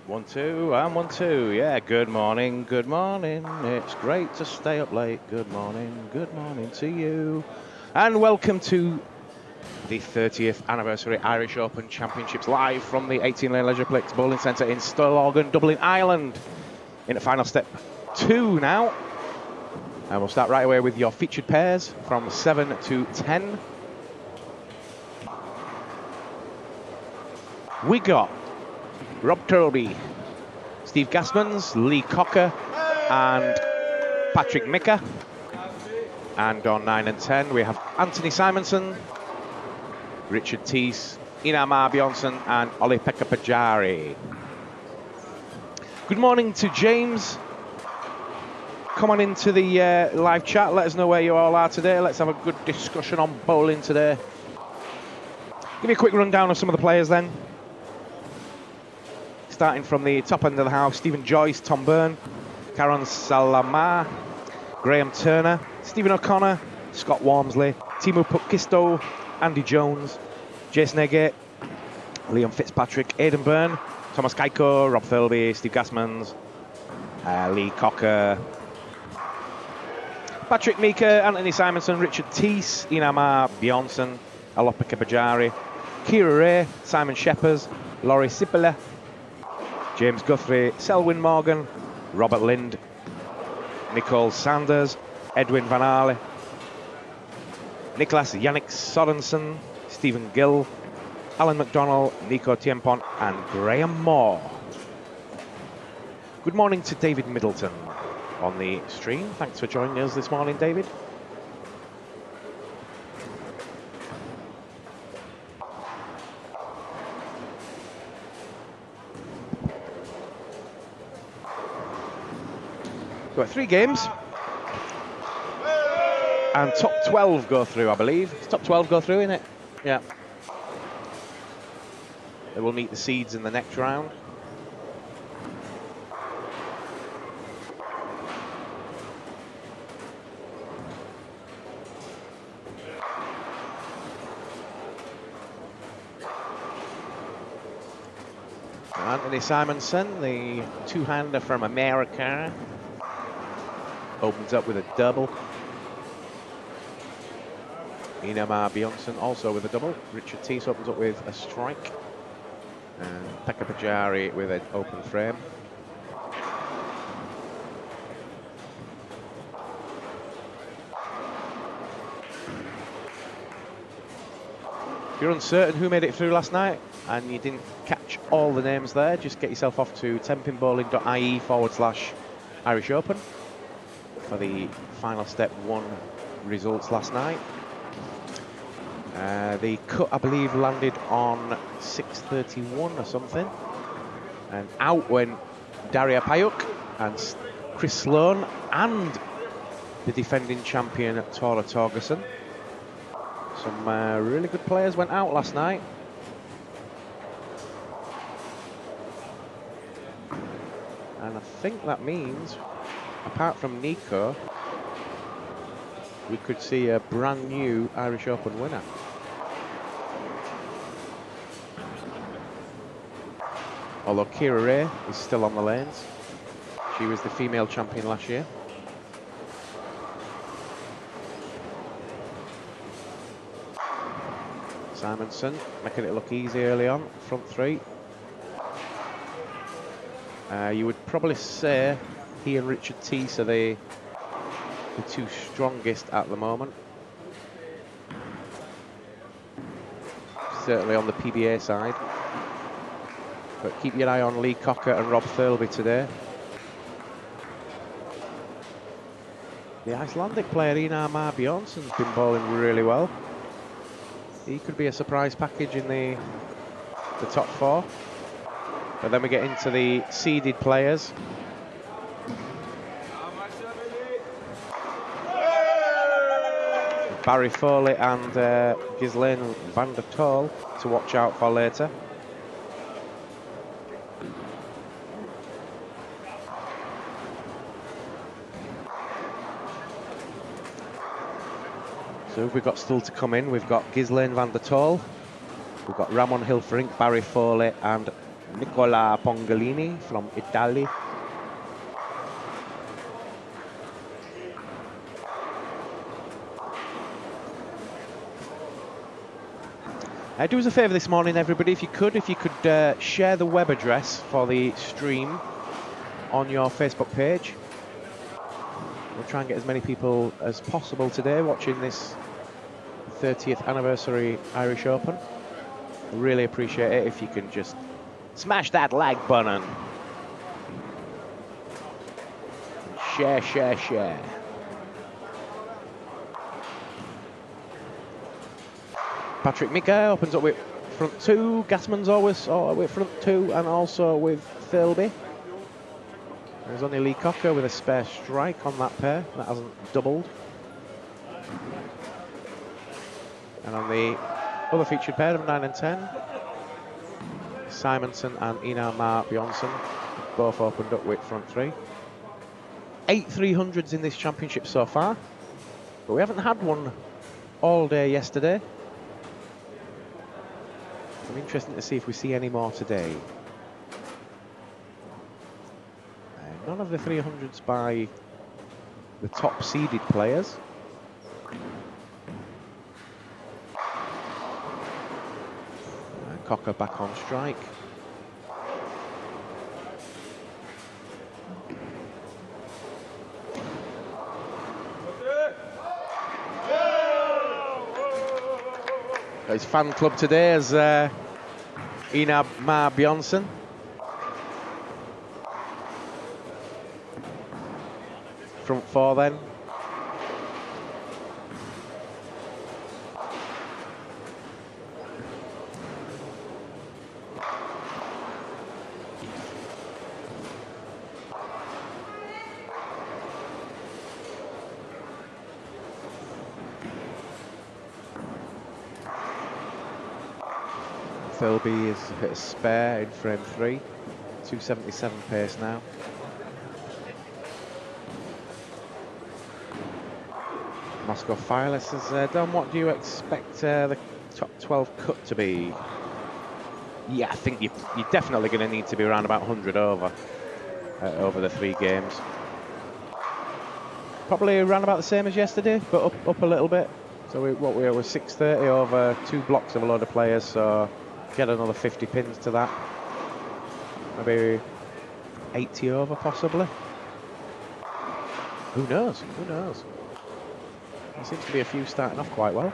1-2 and 1-2. Yeah, good morning, good morning. It's great to stay up late. Good morning to you. And welcome to the 30th anniversary Irish Open Championships live from the 18-lane Leisureplex Bowling Centre in Stillorgan, Dublin, Ireland. In at final step 2 now. And we'll start right away with your featured pairs from 7 to 10. We got Rob Turlby, Steve Gasmans, Lee Cocker, and Patrick Micka. And on 9 and 10, we have Anthony Simonson, Richard Teese, Inamar Bjornsson, and Olli-Pekka Pajari. Good morning to James. Come on into the live chat. Let us know where you all are today. Let's have a good discussion on bowling today. Give me a quick rundown of some of the players then. Starting from the top end of the house, Stephen Joyce, Tom Byrne, Karen Salamar, Graham Turner, Stephen O'Connor, Scott Walmsley, Timu Pukkisto, Andy Jones, Jason Eggett, Liam Fitzpatrick, Aidan Byrne, Thomas Kaiko, Rob Thirlby, Steve Gasmans, Lee Cocker, Patrick Mika, Anthony Simonson, Richard Teese, Inamar Bjornsson, Olli-Pekka Pajari, Kira Ray, Simon Shepherd, Laurie Sipila, James Guthrie, Selwyn Morgan, Robert Lind, Nicole Sanders, Edwin Van Aale, Nicholas Yannick Sorensen, Stephen Gill, Alan McDonnell, Nico Tiempon, and Graham Moore. Good morning to David Middleton on the stream. Thanks for joining us this morning, David. We've got 3 games. And top 12 go through, I believe. Top 12 go through, innit? Yeah. They will meet the seeds in the next round. Anthony Simonson, the two-hander from America, opens up with a double. Inamar Bjornsson also with a double. Richard Teese opens up with a strike. And Pekka Pajari with an open frame. If you're uncertain who made it through last night and you didn't catch all the names there, just get yourself off to tenpinbowling.ie/Irish Open for the final step 1 results last night. The cut, I believe, landed on 6:31 or something. And out went Daria Payuk and Chris Sloan and the defending champion Tora Torgerson. Some really good players went out last night. And I think that means, apart from Nico, we could see a brand new Irish Open winner. Although Kira Ray is still on the lanes. She was the female champion last year. Simonson making it look easy early on, front 3. You would probably say he and Richard Teese are the 2 strongest at the moment. Certainly on the PBA side. But keep your eye on Lee Cocker and Rob Thirlby today. The Icelandic player Inamar Bjornsson's been bowling really well. He could be a surprise package in the top 4. But then we get into the seeded players. Barry Foley and Ghislaine van der Tol to watch out for later. So we've got still to come in. We've got Ghislaine van der Tol, we've got Ramon Hilferink, Barry Foley and Nicola Pongolini from Italy. Do us a favour this morning, everybody, if you could share the web address for the stream on your Facebook page. We'll try and get as many people as possible today watching this 30th anniversary Irish Open. I really appreciate it if you can just smash that like button. Share, share, share. Patrick Mika opens up with front two. Gassman's always with front two and also with Thirlby. There's only Lee Cocker with a spare strike on that pair. That hasn't doubled. And on the other featured pair of 9 and 10, Simonsen and Einar Mar Bjornsson both opened up with front three. 8 300s in this championship so far, but we haven't had one all day yesterday. I'm interested to see if we see any more today. None of the 300s by the top seeded players. And Cocker back on strike. His fan club today is Einar Mar Bjornsson. Front four then. Thirlby is a bit of spare in frame three. 277 pace now. Moscow Filer says, Don, what do you expect the top 12 cut to be? Yeah, I think you're definitely going to need to be around about 100 over the 3 games. Probably around about the same as yesterday, but up a little bit. So we were 630 over 2 blocks of a load of players, so get another 50 pins to that. Maybe 80 over possibly. Who knows? Who knows? There seems to be a few starting off quite well.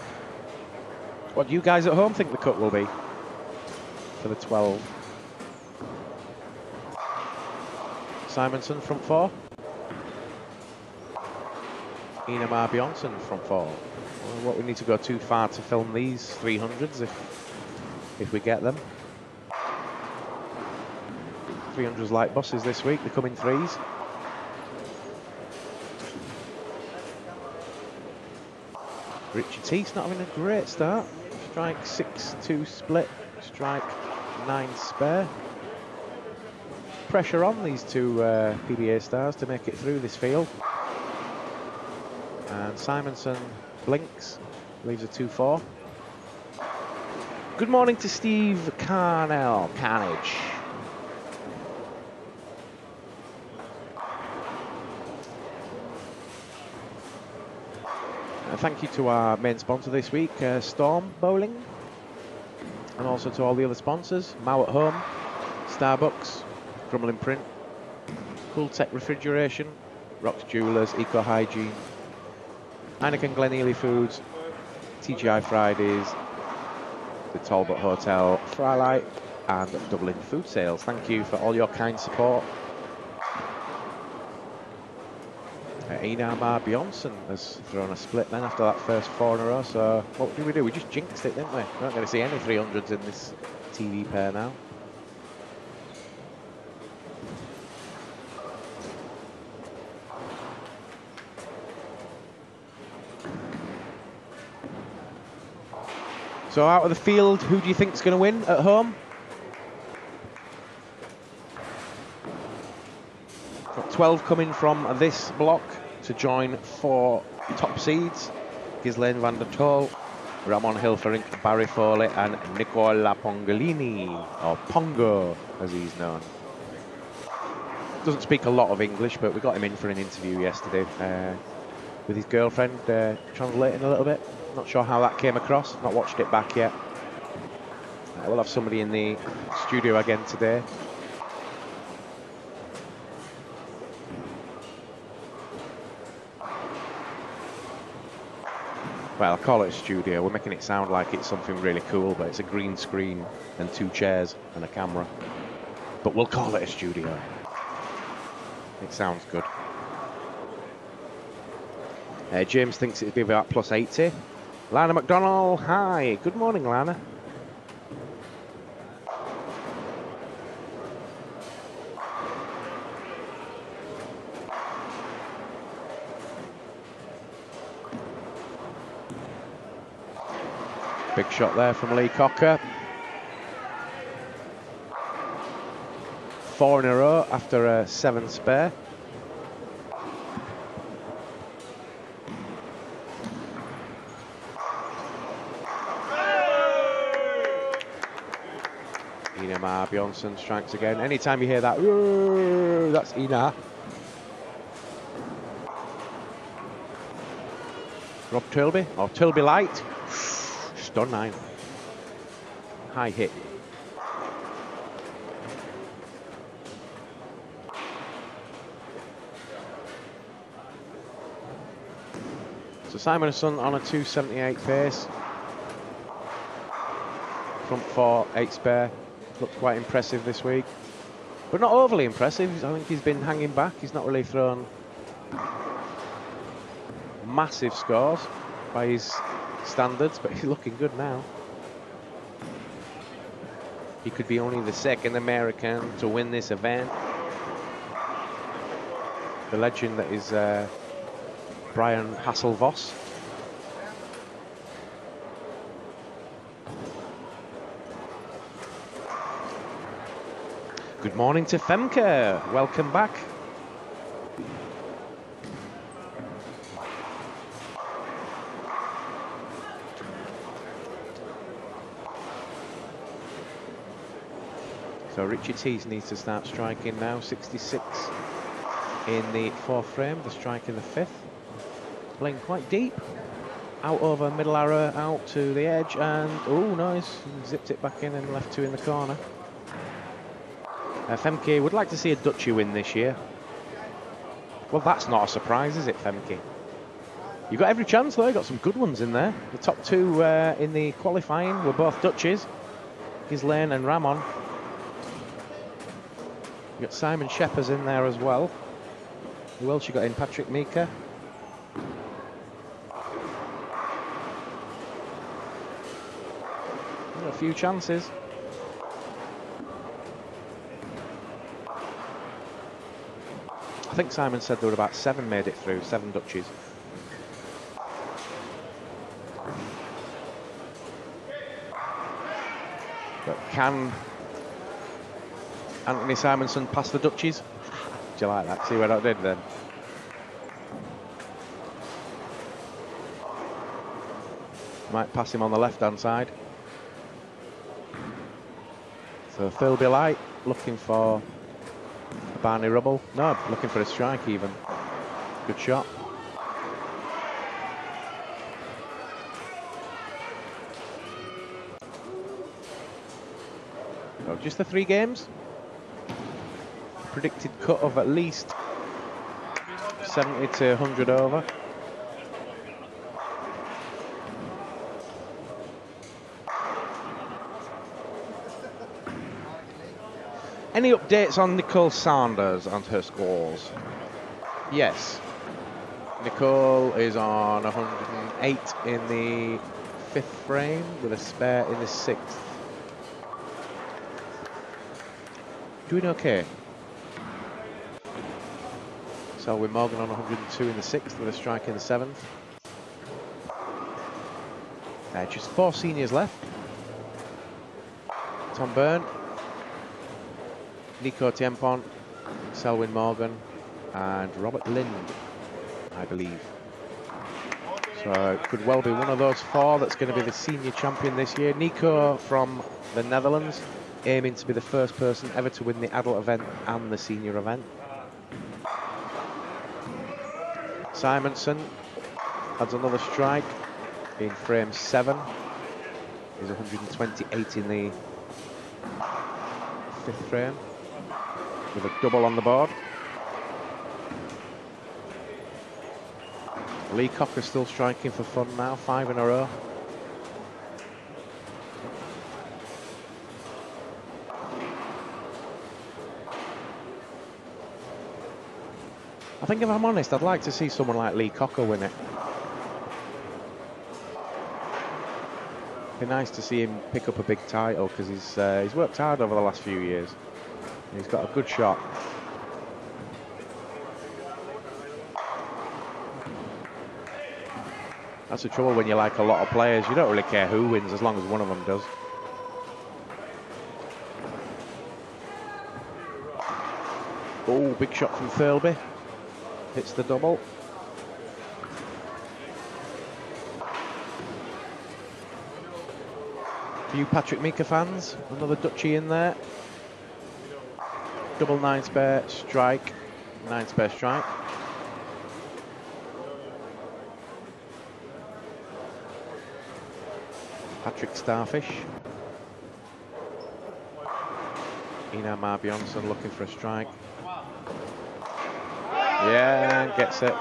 What do you guys at home think the cut will be for the 12? Simonsen front 4. Einar Mar Bjornsson front 4. Well, what we need to go too far to film these 300s if we get them. 300s like buses this week, they come in threes. Richard Teese not having a great start. Strike 6-2 split, strike 9 spare. Pressure on these two PBA stars to make it through this field. And Simonsen blinks, leaves a 2-4. Good morning to Steve Carnage. Thank you to our main sponsor this week, Storm Bowling, and also to all the other sponsors, Mau at Home, Starbucks, Crumlin Print, Cool Tech Refrigeration, Rocks Jewelers, Eco Hygiene, Heineken Glen Ely Foods, TGI Fridays, the Talbot Hotel, Frylight, and Dublin Food Sales. Thank you for all your kind support. Einar Mar Bjornsson has thrown a split then after that first 4 in a row, so what did we do? We just jinxed it, didn't we? We're not going to see any 300s in this TV pair now. So out of the field, who do you think is going to win at home? Got 12 coming from this block to join 4 top seeds. Ghislaine van der Tol, Ramon Hilferink, Barry Foley, and Nicola Pongolini, or Pongo, as he's known. Doesn't speak a lot of English, but we got him in for an interview yesterday with his girlfriend, translating a little bit. Not sure how that came across, not watched it back yet. We'll have somebody in the studio again today. Well, I'll call it a studio. We're making it sound like it's something really cool, but it's a green screen and 2 chairs and a camera. But we'll call it a studio. It sounds good. James thinks it'd be about +80. Lana McDonald, hi. Good morning, Lana. Big shot there from Lee Cocker. 4 in a row after a 7 spare. Ina Ma Bjornsson strikes again. Anytime you hear that, that's Ina. Rob Tilby, or Tilby Light. Stun 9. High hit. So Simon & Son on a 278 pace. Front 4, 8 spare. Looked quite impressive this week. But not overly impressive. I think he's been hanging back. He's not really thrown massive scores by his standards, but he's looking good now. He could be only the 2nd American to win this event. The legend that is Brian Hasselvoss. Good morning to Femke. Welcome back. So Richie Tees needs to start striking now. 66 in the 4th frame, the strike in the 5th. Playing quite deep. Out over middle arrow, out to the edge, and oh, nice. Zipped it back in and left 2 in the corner. Femke would like to see a Dutchie win this year. Well, that's not a surprise, is it, Femke? You've got every chance, though. You've got some good ones in there. The top 2 in the qualifying were both Dutchies. Ghislaine and Ramon. You've got Simon Sheppers in there as well. Who else you got in? Patrick Mika. A few chances. I think Simon said there were about 7 made it through, 7 Dutchies. But can Anthony Simonson pass the Dutchies? Do you like that? See what I did then? Might pass him on the left-hand side. So Philby Light looking for a Barney Rubble. No, looking for a strike even. Good shot. So just the 3 games. Predicted cut of at least 70 to 100 over. Any updates on Nicole Sanders and her scores? Yes. Nicole is on 108 in the 5th frame with a spare in the 6th. Doing okay. Selwyn Morgan on 102 in the 6th with a strike in the 7th. Just 4 seniors left. Tom Byrne, Nico Tiempon, Selwyn Morgan, and Robert Lind, I believe. So it could well be one of those four that's going to be the senior champion this year. Nico from the Netherlands, aiming to be the first person ever to win the adult event and the senior event. Simonson adds another strike in frame 7. He's 128 in the 5th frame with a double on the board. Lee Cocker still striking for fun now, 5 in a row. I think if I'm honest, I'd like to see someone like Lee Cocker win it. Be nice to see him pick up a big title because he's worked hard over the last few years. He's got a good shot. That's the trouble when you like a lot of players. You don't really care who wins as long as one of them does. Oh, big shot from Thirlby. Hits the double. For you Patrick Mika fans, another Dutchie in there. Double 9 spare strike. 9 spare strike. Patrick Starfish. Ina Marbjornsson looking for a strike. Yeah, gets it.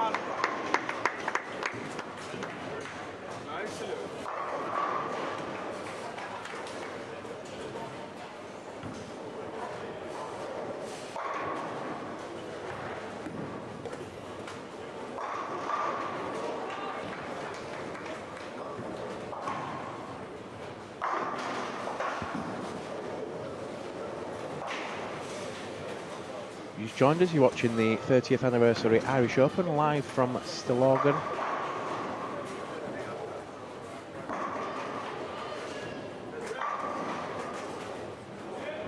You've joined us, you're watching the 30th anniversary Irish Open live from Stillorgan.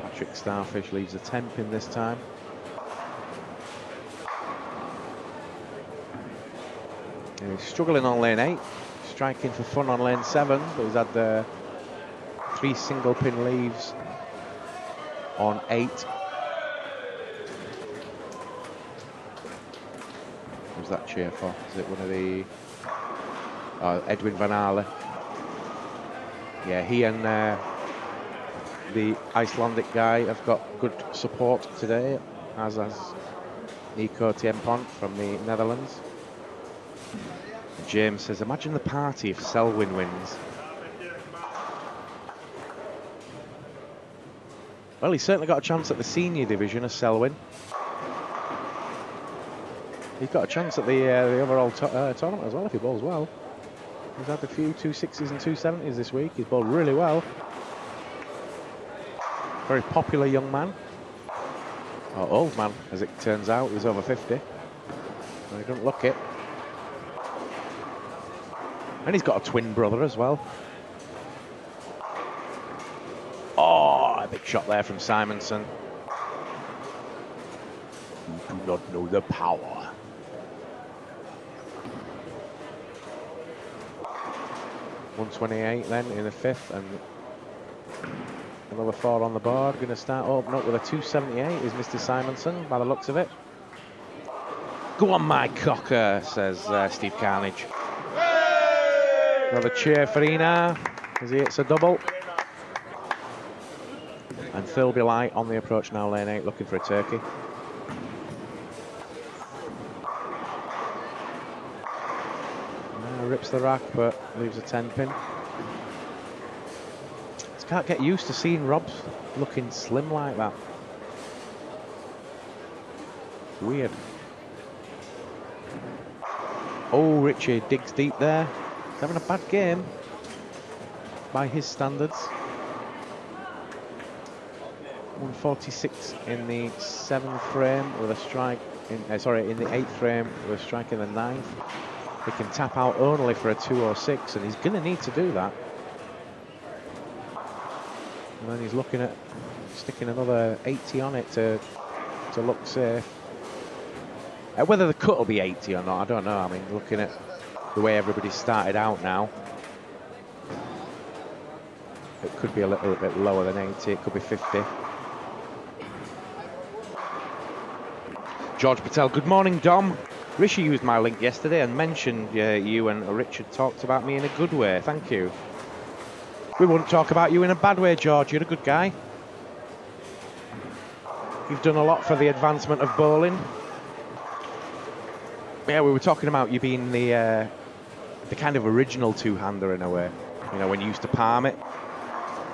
Patrick Starfish leaves a 10 pin this time. And he's struggling on lane 8, striking for fun on lane 7, but he's had 3 single pin leaves on 8. Who's that cheer for? Is it one of the... Edwin Van Aale. Yeah, he and the Icelandic guy have got good support today, as has Nico Tiempont from the Netherlands. James says, imagine the party if Selwyn wins. Well, he's certainly got a chance at the senior division as Selwyn. He's got a chance at the overall tournament as well if he bowls well. He's had a few 260s and 270s this week. He's bowled really well. Very popular young man. Or old man, as it turns out. He's over 50. So he doesn't look it. And he's got a twin brother as well. Oh, a big shot there from Simonson. You do not know the power. 128 then in the 5th, and another 4 on the board. Going to start opening up with a 278 is Mr. Simonson by the looks of it. Go on, my Cocker, says Steve Carnage. Another cheer for Ina as he hits a double. And Thirlby Light on the approach now, lane 8, looking for a turkey. Rips the rack, but leaves a 10 pin. Just can't get used to seeing Rob looking slim like that. Weird. Oh, Richie digs deep there. He's having a bad game by his standards. 146 in the 7th frame with a strike in, in the 8th frame with a strike in the 9th. He can tap out only for a 206, and he's going to need to do that. And then he's looking at sticking another 80 on it to look safe. Whether the cut will be 80 or not, I don't know. I mean, looking at the way everybody started out now. It could be a little bit lower than 80, it could be 50. George Patel, good morning, Dom. Rishi used my link yesterday and mentioned you and Richard talked about me in a good way. Thank you. We wouldn't talk about you in a bad way, George. You're a good guy. You've done a lot for the advancement of bowling. Yeah, we were talking about you being the kind of original two-hander in a way. You know, when you used to palm it.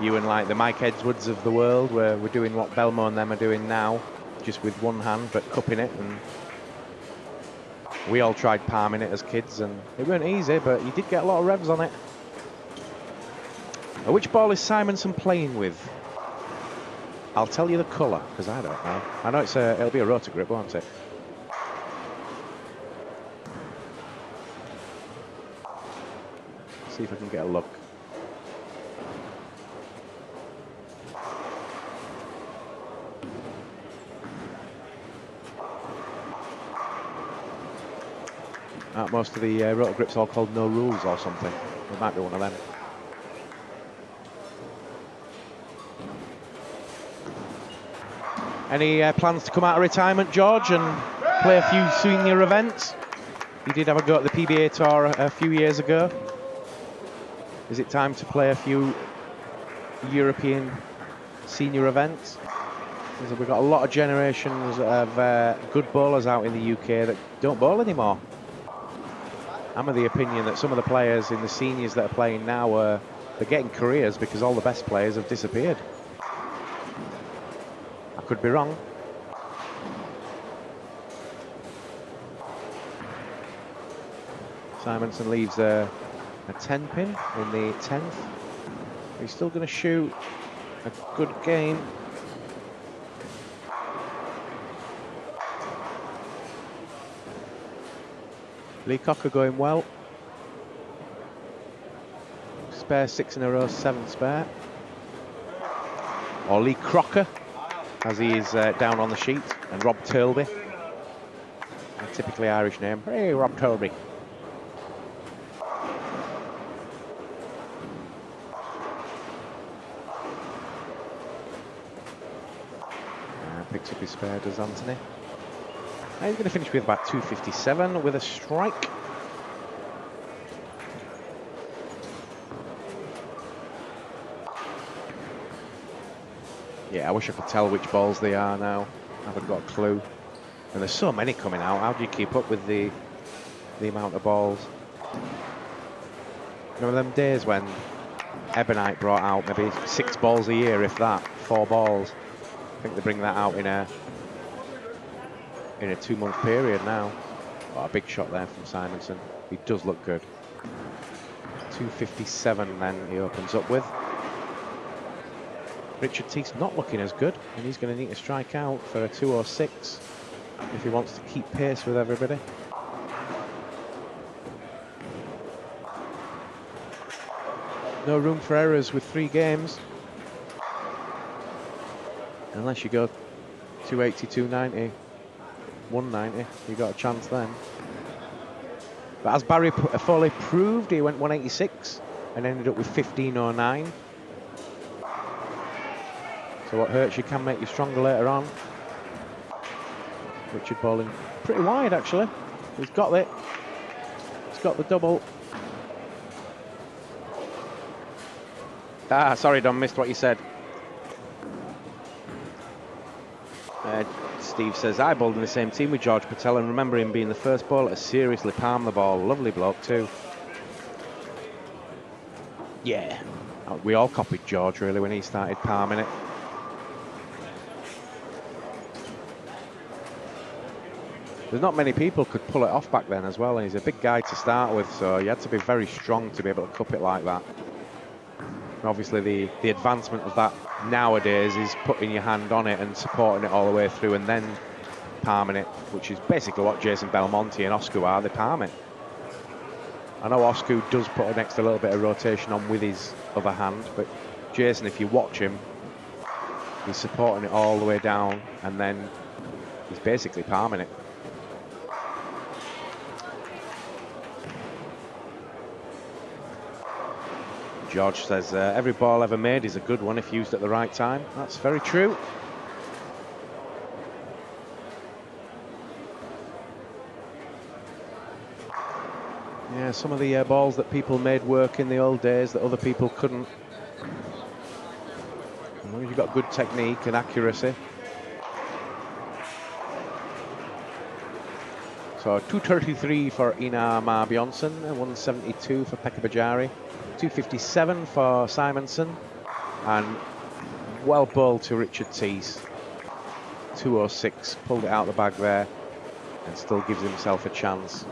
You and like the Mike Edwards of the world, where we're doing what Belmo and them are doing now, just with one hand, but cupping it. And we all tried palming it as kids, and it weren't easy, but you did get a lot of revs on it. Which ball is Simonson playing with? I'll tell you the colour, because I don't know. I know it'll be a rotor grip, won't it? See if I can get a look. Most of the rotor grips all called No Rules or something. It might be one of them. Any plans to come out of retirement, George, and play a few senior events? You did have a go at the PBA Tour a few years ago. Is it time to play a few European senior events? We've got a lot of generations of good bowlers out in the UK that don't bowl anymore. I'm of the opinion that some of the players in the seniors that are playing now, they're getting careers because all the best players have disappeared. I could be wrong. Simonson leaves a 10 pin in the 10th. He's still going to shoot a good game. Lee Cocker going well. Spare 6 in a row, 7 spare. Or Lee Crocker, as he is down on the sheet. And Rob Turlby, a typically Irish name. Hey, Rob Turlby. Picks up his spare, does Anthony. And he's going to finish with about 257 with a strike. Yeah, I wish I could tell which balls they are now. I haven't got a clue. And there's so many coming out. How do you keep up with the amount of balls? Remember them days when Ebonite brought out maybe 6 balls a year, if that, 4 balls. I think they bring that out in a 2-month period now. Oh, a big shot there from Simonson. He does look good. 257 then he opens up with. Richard Teague's not looking as good, and he's going to need to strike out for a 206 if he wants to keep pace with everybody. No room for errors with 3 games. Unless you go 280, 290, 190, you got a chance then. But as Barry Foley proved, he went 186 and ended up with 1509. So what hurts you can make you stronger later on. Richard bowling pretty wide actually. He's got it. He's got the double. Ah, sorry Don, missed what you said. Steve says, I bowled in the same team with George Patel and remember him being the first bowler to seriously palm the ball. Lovely bloke too. Yeah, we all copied George really when he started palming it. There's not many people could pull it off back then as well, and he's a big guy to start with, so you had to be very strong to be able to cup it like that. And obviously the advancement of that nowadays is putting your hand on it and supporting it all the way through and then palming it, which is basically what Jason Belmonte and Oscar are. They palm it. I know Oscar does put an extra little bit of rotation on with his other hand, but Jason, if you watch him, he's supporting it all the way down and then he's basically palming it. George says every ball ever made is a good one if used at the right time. That's very true. Yeah, some of the balls that people made work in the old days that other people couldn't. As long as you've got good technique and accuracy. So 233 for Ina Ma Bjornsson and 172 for Pekka Bajari. 257 for Simonson. And well bowled to Richard Tees. 206, pulled it out the bag there and still gives himself a chance.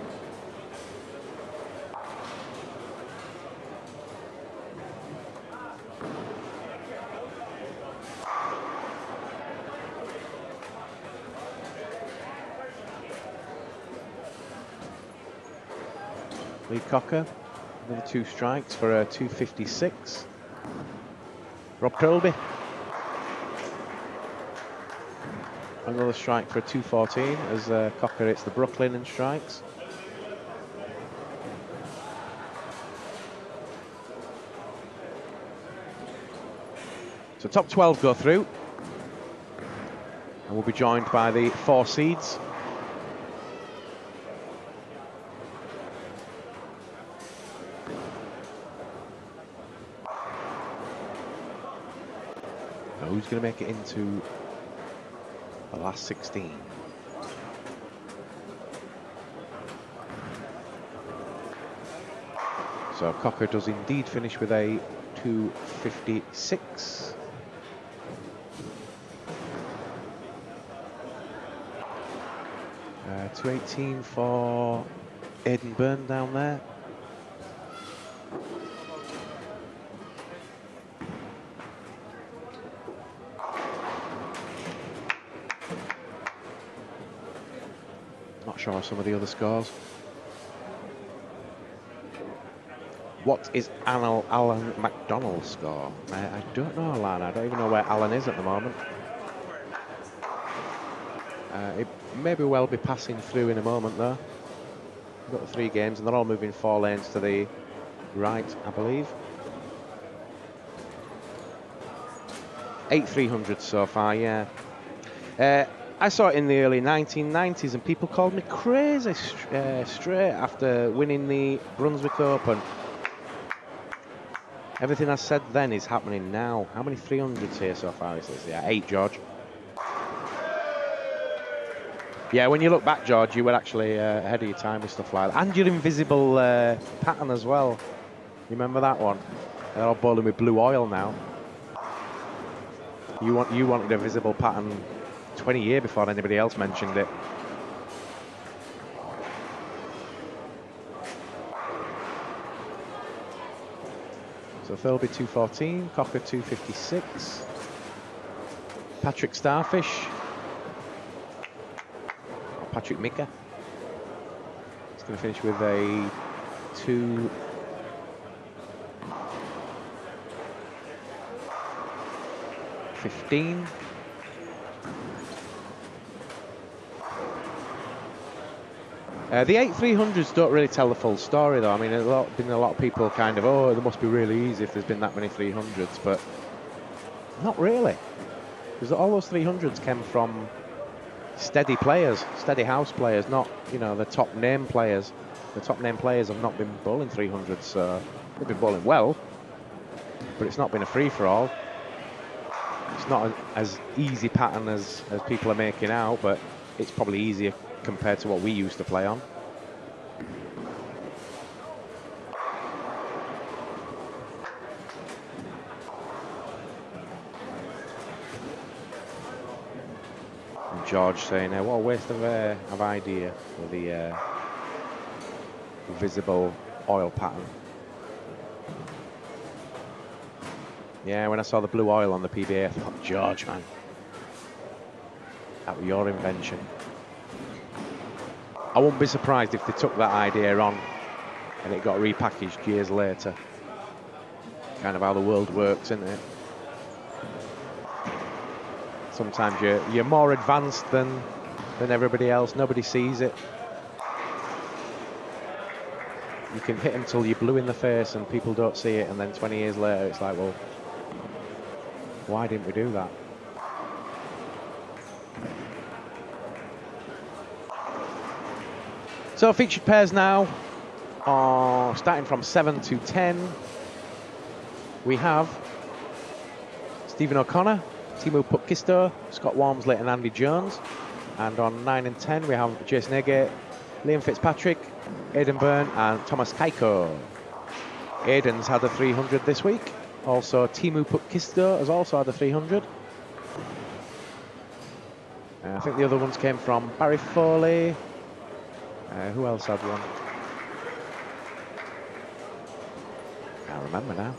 Lee Cocker, another 2 strikes for a 256. Rob Trilby, another strike for a 214 as Cocker hits the Brooklyn and strikes. So top 12 go through, and we'll be joined by the 4 seeds. Who's going to make it into the last 16? So Cocker does indeed finish with a 256. Uh, 218 for Aidan Byrne down there. Not sure of some of the other scores. What is Alan McDonald's score? I don't know, Alan. I don't even know where Alan is at the moment. It may be well be passing through in a moment, though. We've got the 3 games, and they're all moving 4 lanes to the right, I believe. 8 300s so far, yeah. I saw it in the early 1990s, and people called me crazy straight after winning the Brunswick Open. Everything I said then is happening now. How many 300s here so far is this? Yeah, 8, George. Yeah, when you look back, George, you were actually ahead of your time with stuff like that. And your invisible pattern as well. You remember that one? They're all bowling with blue oil now. You wanted a visible pattern 20 years before anybody else mentioned it. So Thirlby 214, Cocker 256, Patrick Starfish, or Patrick Mika. He's going to finish with a 215. The 8 300s don't really tell the full story, though. I mean, there's been a lot of people kind of, oh, there must be really easy if there's been that many 300s, but not really. Because all those 300s came from steady players, steady house players, not, you know, the top name players. The top name players have not been bowling 300s, so they've been bowling well, but it's not been a free-for-all. It's not as easy pattern as people are making out, but it's probably easier compared to what we used to play on. And George saying, what a waste of idea with the visible oil pattern. Yeah, when I saw the blue oil on the PBA, I thought, George, man, that was your invention. I wouldn't be surprised if they took that idea on and it got repackaged years later. Kind of how the world works, isn't it? Sometimes you're more advanced than everybody else. Nobody sees it. you can hit them till you're blue in the face and people don't see it, and then 20 years later it's like, well, why didn't we do that? So featured pairs now are starting from 7 to 10. We have Stephen O'Connor, Teemu Pukkisto, Scott Walmsley and Andy Jones. And on 9 and 10 we have Jason Egate, Liam Fitzpatrick, Aidan Byrne and Thomas Kaiko. Aidan's had a 300 this week. Also Teemu Pukkisto has also had a 300. I think the other ones came from Barry Foley. Who else had one? Can't remember now.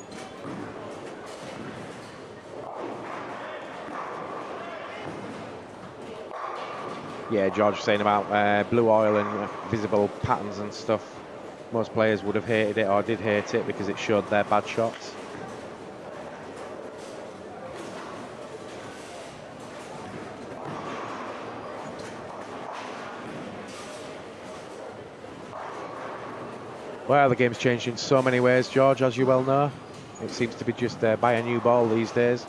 Yeah, George was saying about blue oil and visible patterns and stuff. Most players would have hated it or did hate it because it showed their bad shots. Well, the game's changed in so many ways, George, as you well know. It seems to be just buy a new ball these days.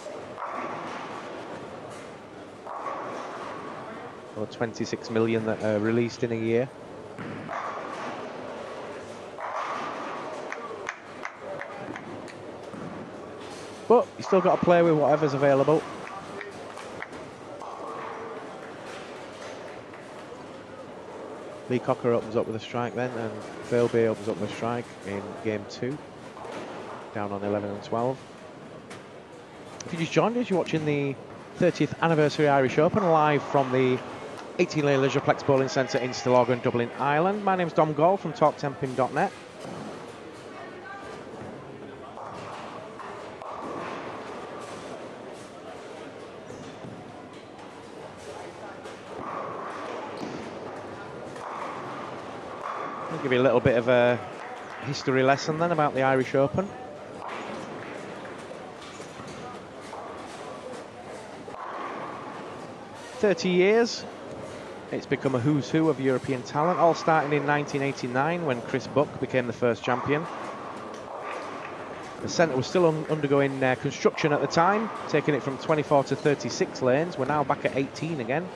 Or 26 million that are released in a year. But you still got to play with whatever's available. Lee Cocker opens up with a strike then, and Philby opens up with a strike in game 2. Down on 11 and 12. If you just joined us, you're watching the 30th anniversary Irish Open live from the 18-layer Leisureplex Bowling Centre in Stillorgan, Dublin, Ireland. My name's Dom Gall from TalkTemping.net. I'll give you a little bit of a history lesson then about the Irish Open. "30 years. It's become a who's who of European talent, all starting in 1989 when Chris Buck became the first champion. The centre was still undergoing construction at the time, taking it from 24 to 36 lanes. We're now back at 18 again.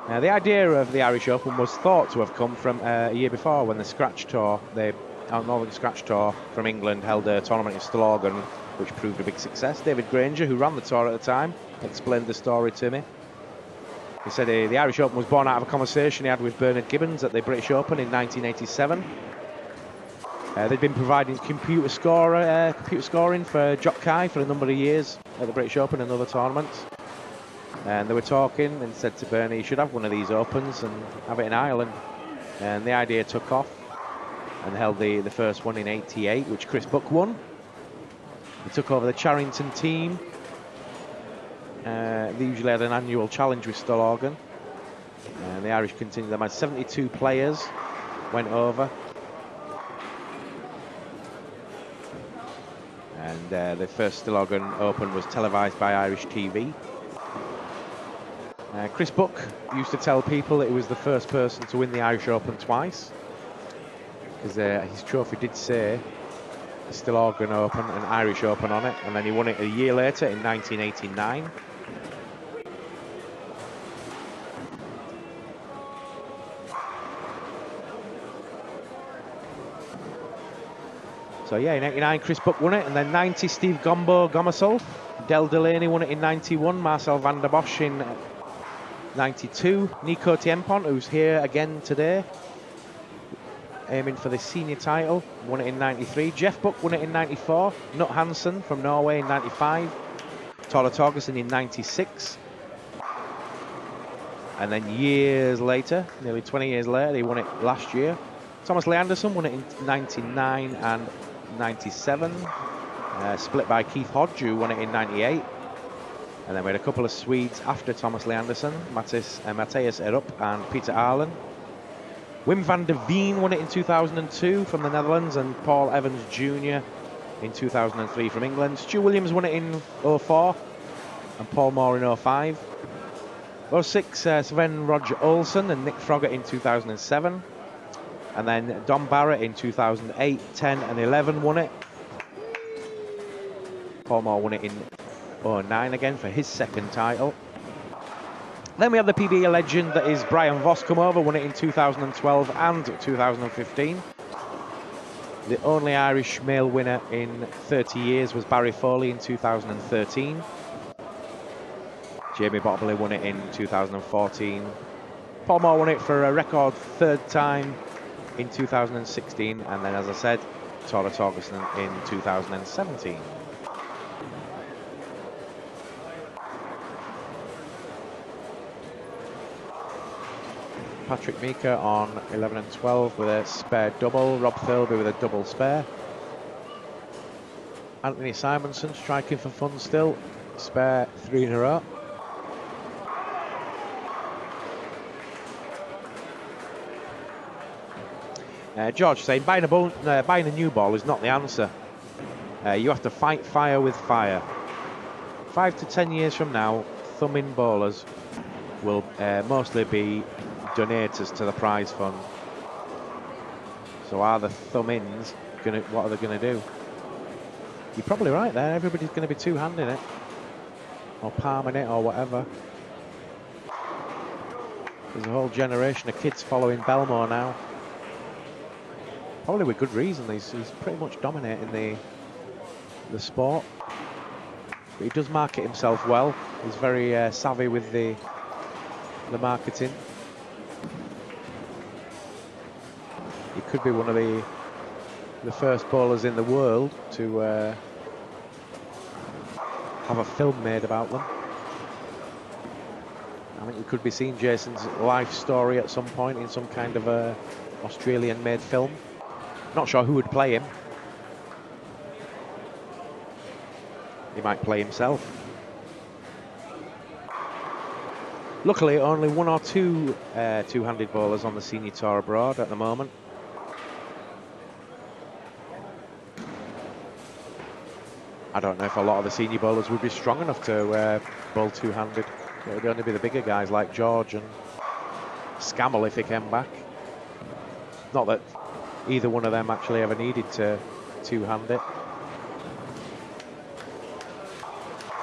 The idea of the Irish Open was thought to have come from a year before when the Scratch Tour, the Northern Scratch Tour from England, held a tournament in Stillorgan, which proved a big success. David Granger, who ran the tour at the time, explained the story to me. He said the Irish Open was born out of a conversation he had with Bernard Gibbons at the British Open in 1987. They'd been providing computer scoring for Jock Kai for a number of years at the British Open and other tournaments. And they were talking and said to Bernie, you should have one of these Opens and have it in Ireland. And the idea took off and held the first one in 88, which Chris Buck won. He took over the Charrington team. They usually had an annual challenge with Stillorgan. And the Irish continued. They had 72 players, went over. And the first Stillorgan Open was televised by Irish TV. Chris Buck used to tell people that he was the first person to win the Irish Open twice, because his trophy did say the Stillorgan Open and Irish Open on it, and then he won it a year later in 1989. So yeah, in 89 Chris Buck won it, and then 90 Steve Gomersall, Del Delaney won it in 91, Marcel van der Bosch in 92, Nico Tiempont, who's here again today, aiming for the senior title, won it in 93. Jeff Buck won it in 94. Nutt Hansen from Norway in 95. Tore Torgersen in 96. And then years later, nearly 20 years later, he won it last year. Thomas Leanderson won it in 99 and 97. Split by Keith Hodge, who won it in 98. And then we had a couple of Swedes after Thomas Leanderson, Matthias Erup and Peter Arlen. Wim van der Veen won it in 2002 from the Netherlands, and Paul Evans Jr. in 2003 from England. Stu Williams won it in 04 and Paul Moore in 05. 06, Sven Roger Olsen and Nick Froggatt in 2007. And then Don Barrett in 2008, 10 and 11 won it. Paul Moore won it in 09 again for his second title. Then we have the PBA legend that is Brian Voss come over, won it in 2012 and 2015. The only Irish male winner in 30 years was Barry Foley in 2013. Jamie Bottomley won it in 2014. Paul Moore won it for a record third time in 2016, and then, as I said, Tore Torgersen in 2017. Patrick Mika on 11 and 12 with a spare double. Rob Thirlby with a double spare. Anthony Simonson striking for fun still. Spare 3 in a row. George saying buying a new ball is not the answer. You have to fight fire with fire. 5 to 10 years from now, thumb-in bowlers will mostly be donators to the prize fund. So are the thumb-ins gonna? What are they gonna do? You're probably right there. Everybody's gonna be two-handing it, or palming it, or whatever. There's a whole generation of kids following Belmore now. Probably with good reason. He's pretty much dominating the sport. But he does market himself well. He's very savvy with the marketing. He could be one of the first bowlers in the world to have a film made about them. I think we could be seeing Jason's life story at some point in some kind of a Australian-made film. Not sure who would play him. He might play himself. Luckily, only 1 or 2 two-handed bowlers on the senior tour abroad at the moment. I don't know if a lot of the senior bowlers would be strong enough to bowl two-handed. It would only be the bigger guys like George and Scammell if he came back. Not that either one of them actually ever needed to two-hand it.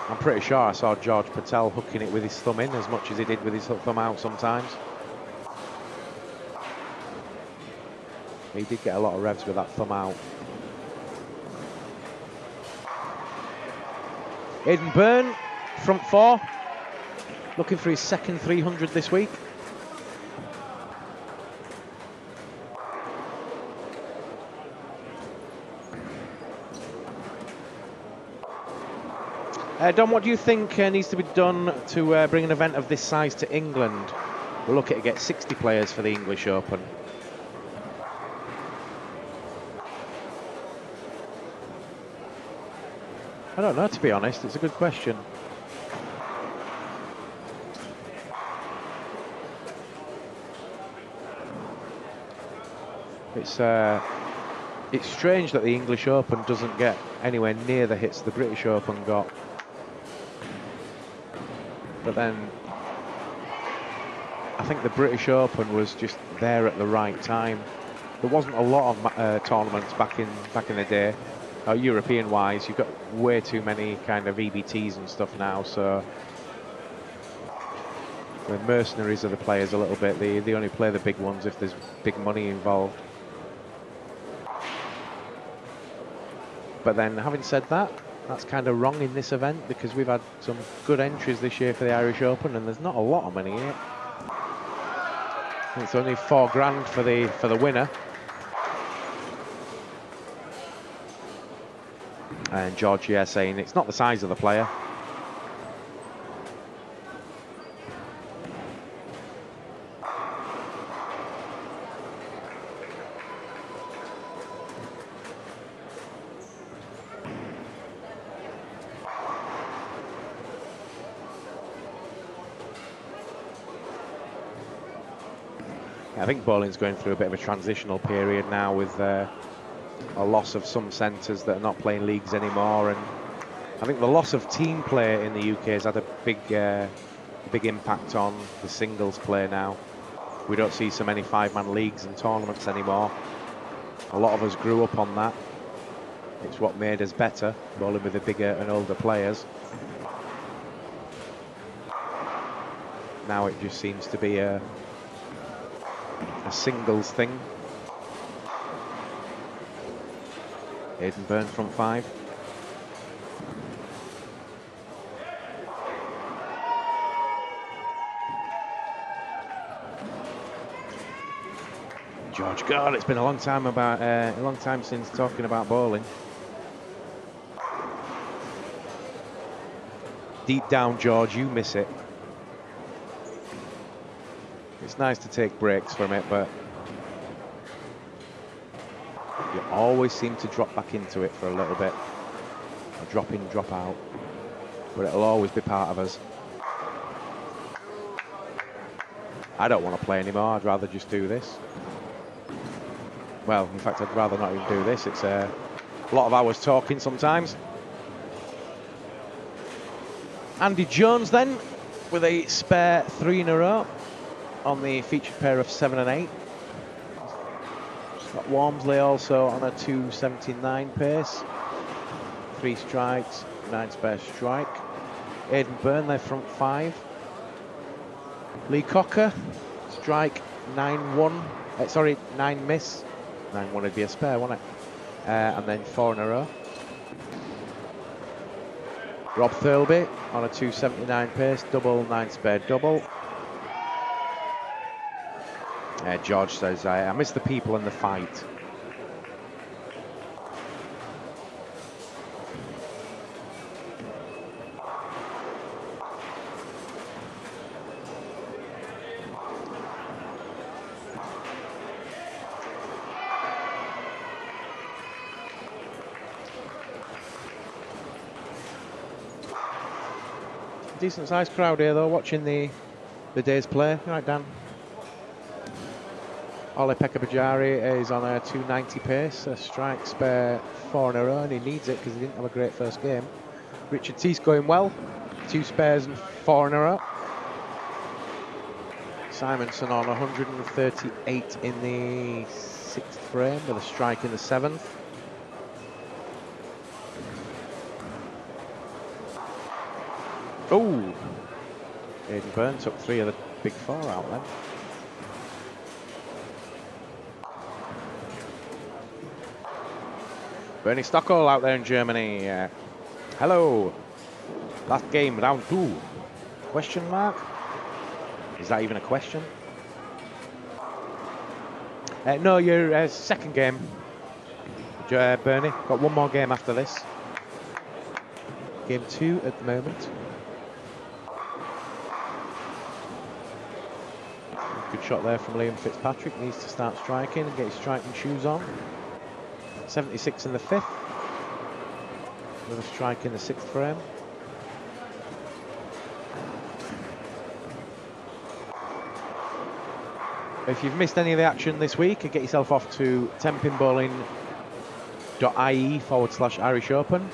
I'm pretty sure I saw George Patel hooking it with his thumb in as much as he did with his thumb out sometimes. He did get a lot of revs with that thumb out. Aidan Byrne, front 4, looking for his second 300 this week. Don, what do you think needs to be done to bring an event of this size to England? We're looking to get 60 players for the English Open. I don't know, to be honest. It's a good question. It's strange that the English Open doesn't get anywhere near the hits the British Open got. But then I think the British Open was just there at the right time. There wasn't a lot of tournaments back in the day, European-wise. You've got way too many kind of EBTs and stuff now, so the mercenaries of the players a little bit. They only play the big ones if there's big money involved. But then, having said that, that's kind of wrong in this event because we've had some good entries this year for the Irish Open, and there's not a lot of money in it. It's only £4 grand for the winner. And George here saying it's not the size of the player. I think bowling's going through a bit of a transitional period now with a loss of some centres that are not playing leagues anymore, and I think the loss of team play in the UK has had a big impact on the singles play now. We don't see so many 5-man leagues and tournaments anymore. A lot of us grew up on that. It's what made us better, bowling with the bigger and older players. Now it just seems to be a singles thing. Aidan Byrne front 5. George, God, it's been a long time since talking about bowling. Deep down, George, you miss it. It's nice to take breaks from it, but you always seem to drop back into it for a little bit. Or drop in, drop out. But it'll always be part of us. I don't want to play anymore. I'd rather just do this. Well, in fact, I'd rather not even do this. It's a lot of hours talking sometimes. Andy Jones then, with a spare 3 in a row on the featured pair of 7 and 8. Scott Walmsley also on a 279 pace. 3 strikes, 9 spare strike. Aidan Byrne, their front 5. Lee Cocker, strike 9-1. Sorry, 9 miss. 9-1 would be a spare, wouldn't it? And then 4 in a row. Rob Thirlby on a 279 pace, double, 9 spare double. George says, I miss the people and the fight. Decent sized crowd here though, watching the day's play. Right, Dan. Ole Pekka Bajari is on a 290 pace, a strike spare 4 in a row, and he needs it because he didn't have a great first game. Richard Teese going well, 2 spares and 4 in a row. Simonson on 138 in the 6th frame with a strike in the 7th. Oh, Aidan Byrne took 3 of the big 4 out then. Bernie Stockwell out there in Germany. Hello. Last game, round 2. Question mark? Is that even a question? No, your second game, Bernie. Got 1 more game after this. Game 2 at the moment. Good shot there from Liam Fitzpatrick. Needs to start striking and get his striking shoes on. 76 in the 5th. With a strike in the 6th frame. If you've missed any of the action this week, get yourself off to tenpinbowling.ie/Irish Open.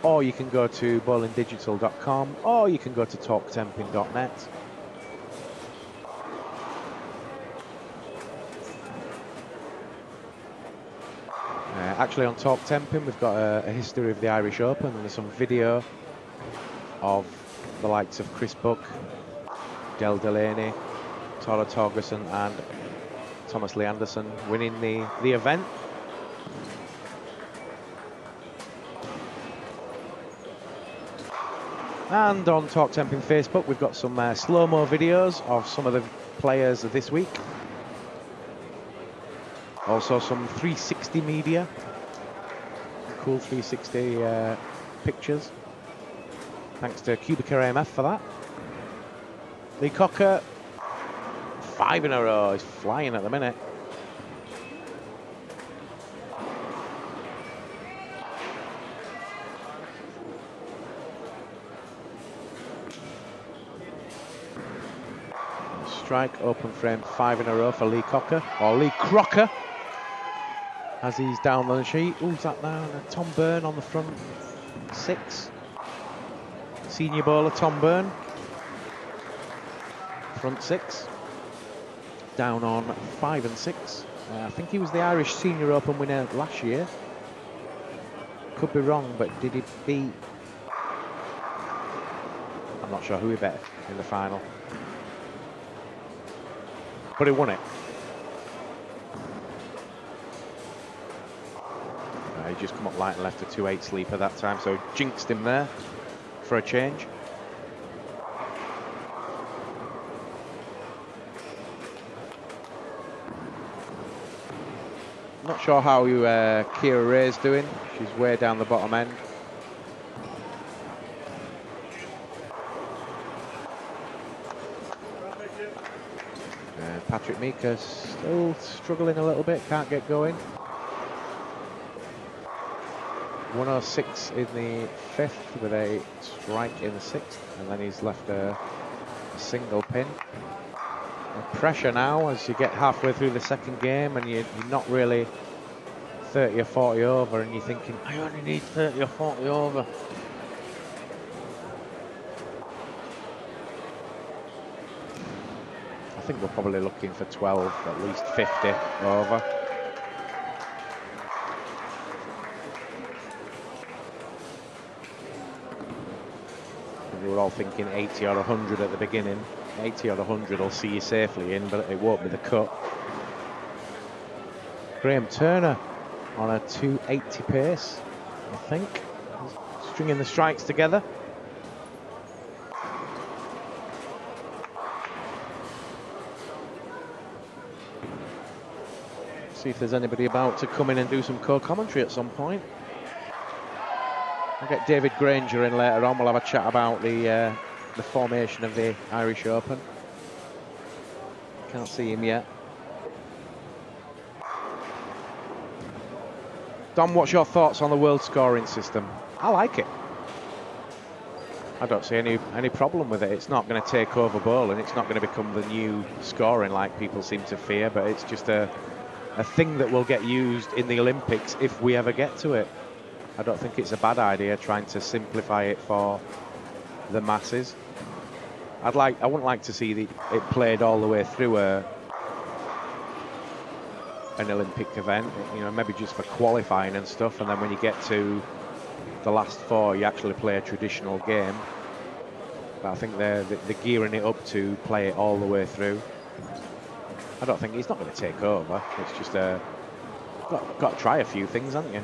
Or you can go to bowlingdigital.com, or you can go to talktempin.net. Actually, on Talk Tempin, we've got a history of the Irish Open, and there's some video of the likes of Chris Buck, Del Delaney, Tara Torgerson, and Thomas Lee Anderson winning the event. And on Talk Tempin Facebook, we've got some slow-mo videos of some of the players of this week. Also some 360 media. Cool 360 pictures. Thanks to Cubica AMF for that. Lee Cocker, 5 in a row. He's flying at the minute. Strike, open frame, 5 in a row for Lee Cocker, or Lee Crocker, as he's down on the sheet. Who's that now? Tom Byrne on the front 6. Senior bowler Tom Byrne, front 6. down on 5 and 6. I think he was the Irish Senior Open winner last year. Could be wrong, but did he beat... I'm not sure who he bet in the final. But he won it. He just come up light and left a 2-8 sleeper that time, so jinxed him there for a change. Not sure how Kira Ray's doing. She's way down the bottom end. Patrick Mika still struggling a little bit, can't get going. 106 in the 5th with a strike in the 6th, and then he's left a single pin. Pressure now as you get halfway through the second game and you're not really 30 or 40 over, and you're thinking, I only need 30 or 40 over. I think we're probably looking for 12, at least 50 over. We were all thinking 80 or 100 at the beginning. 80 or 100 will see you safely in, but it won't be the cut. Graham Turner on a 280 pace, I think. Stringing the strikes together. See if there's anybody about to come in and do some co-commentary at some point. I'll get David Granger in later on. We'll have a chat about the formation of the Irish Open. Can't see him yet. Dom, what's your thoughts on the world scoring system? I like it. I don't see any problem with it. It's not going to take over bowling. It's not going to become the new scoring like people seem to fear, but it's just a thing that will get used in the Olympics if we ever get to it. I don't think it's a bad idea trying to simplify it for the masses. I wouldn't like to see it played all the way through an Olympic event, you know, maybe just for qualifying and stuff, and then when you get to the last 4 you actually play a traditional game. But I think they're gearing it up to play it all the way through. I don't think it's not going to take over. It's just got to try a few things, haven't you?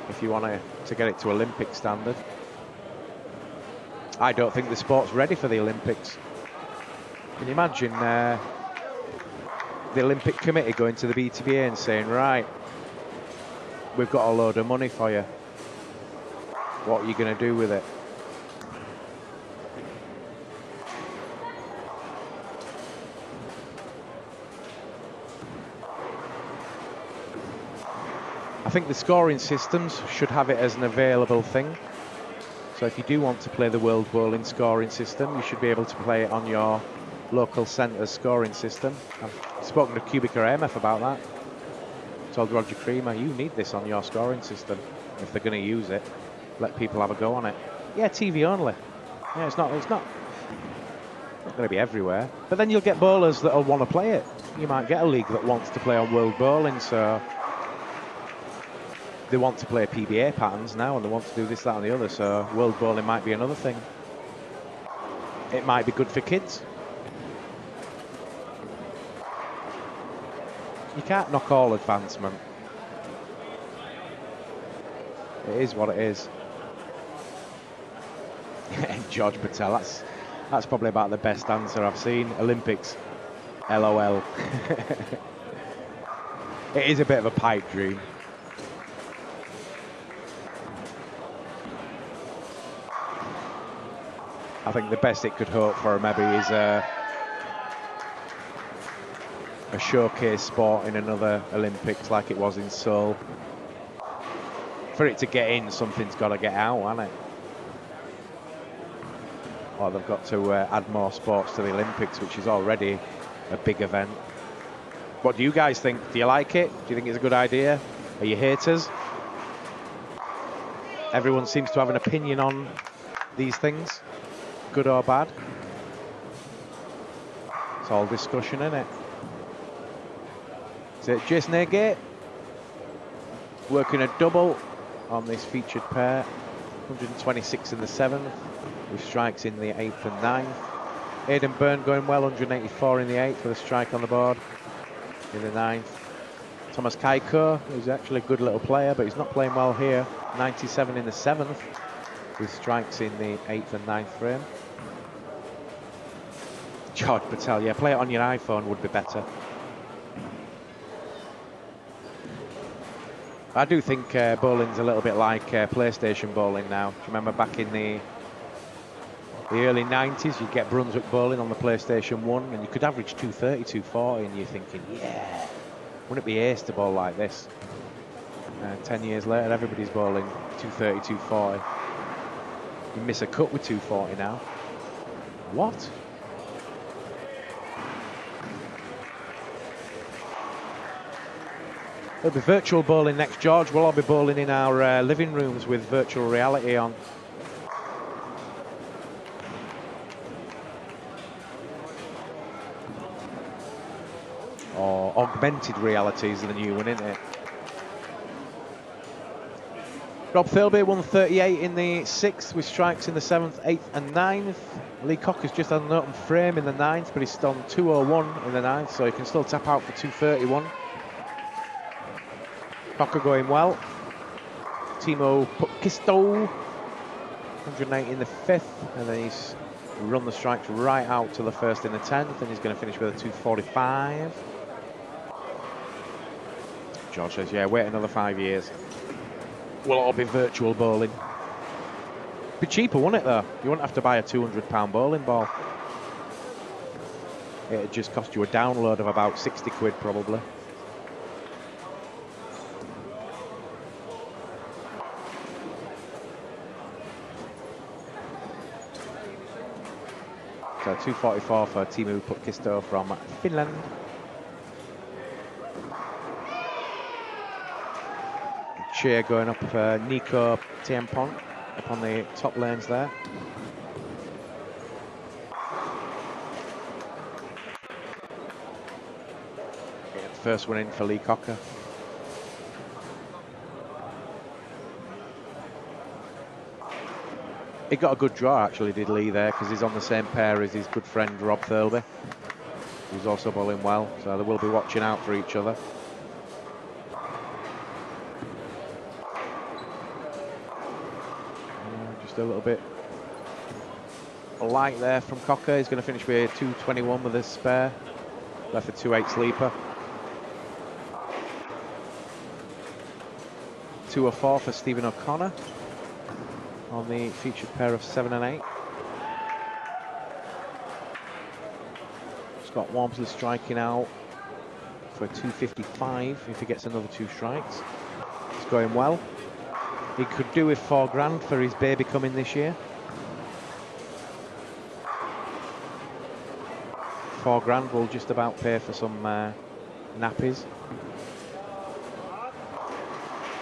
If you want to get it to Olympic standard. I don't think the sport's ready for the Olympics. Can you imagine the Olympic Committee going to the BTBA and saying, right, we've got a load of money for you. What are you going to do with it? I think the scoring systems should have it as an available thing. So if you do want to play the World Bowling scoring system, you should be able to play it on your local centre's scoring system. I've spoken to Cubica AMF about that. Told Roger Creamer, you need this on your scoring system if they're going to use it. Let people have a go on it. Yeah, TV only. Yeah, it's not going to be everywhere. But then you'll get bowlers that'll want to play it. You might get a league that wants to play on World Bowling, so they want to play PBA patterns now and they want to do this, that and the other, so World Bowling might be another thing. It might be good for kids. You can't knock all advancement. It is what it is. George Patel, that's probably about the best answer I've seen. Olympics, LOL. It is a bit of a pipe dream. I think the best it could hope for maybe is a showcase sport in another Olympics like it was in Seoul. For it to get in, something's got to get out, hasn't it? Or they've got to add more sports to the Olympics, which is already a big event. What do you guys think? Do you like it? Do you think it's a good idea? Are you haters? Everyone seems to have an opinion on these things. Good or bad. It's all discussion, isn't it? Is it Jason Agate working a double on this featured pair? 126 in the 7th, with strikes in the 8th and 9th. Aidan Byrne going well, 184 in the 8th with a strike on the board in the 9th. Thomas Kaiko, who's actually a good little player, but he's not playing well here. 97 in the 7th, with strikes in the 8th and 9th frame. George Patel, yeah, play it on your iPhone would be better. I do think bowling's a little bit like PlayStation bowling now. Do you remember back in the early 90s, you'd get Brunswick bowling on the PlayStation 1 and you could average 230, 240, and you're thinking, yeah, wouldn't it be ace to bowl like this? 10 years later, everybody's bowling 230, 240. You miss a cut with 240 now. What? There'll be virtual bowling next, George. We'll all be bowling in our living rooms with virtual reality on. Or augmented reality is the new one, isn't it? Rob Thirlby, 138 in the 6th with strikes in the 7th, 8th and 9th. Lee Cocker's just had an open frame in the 9th, but he's still on 201 in the 9th, so he can still tap out for 231. Cocker going well. Timo Putkisto, 180 in the 5th, and then he's run the strikes right out to the 1st in the 10th, and he's going to finish with a 245. George says, yeah, wait another 5 years. We'll all be virtual bowling. Be cheaper, wouldn't it, though? You wouldn't have to buy a £200 bowling ball. It'd just cost you a download of about 60 quid, probably. So 244 for Timo Putkisto from Finland. Cheer going up for Nico Tiampong up on the top lanes there. First one in for Lee Cocker. He got a good draw, actually, did Lee there, because he's on the same pair as his good friend Rob Thirlby, who's also bowling well, so they will be watching out for each other. Just a little bit light there from Cocker. He's going to finish with 221 with his spare. Left a 2-8 sleeper. 204 for Stephen O'Connor on the featured pair of 7 and 8. Scott Walmsley striking out for 255 if he gets another 2 strikes. It's going well. He could do with £4 for his baby coming this year. £4 will just about pay for some nappies.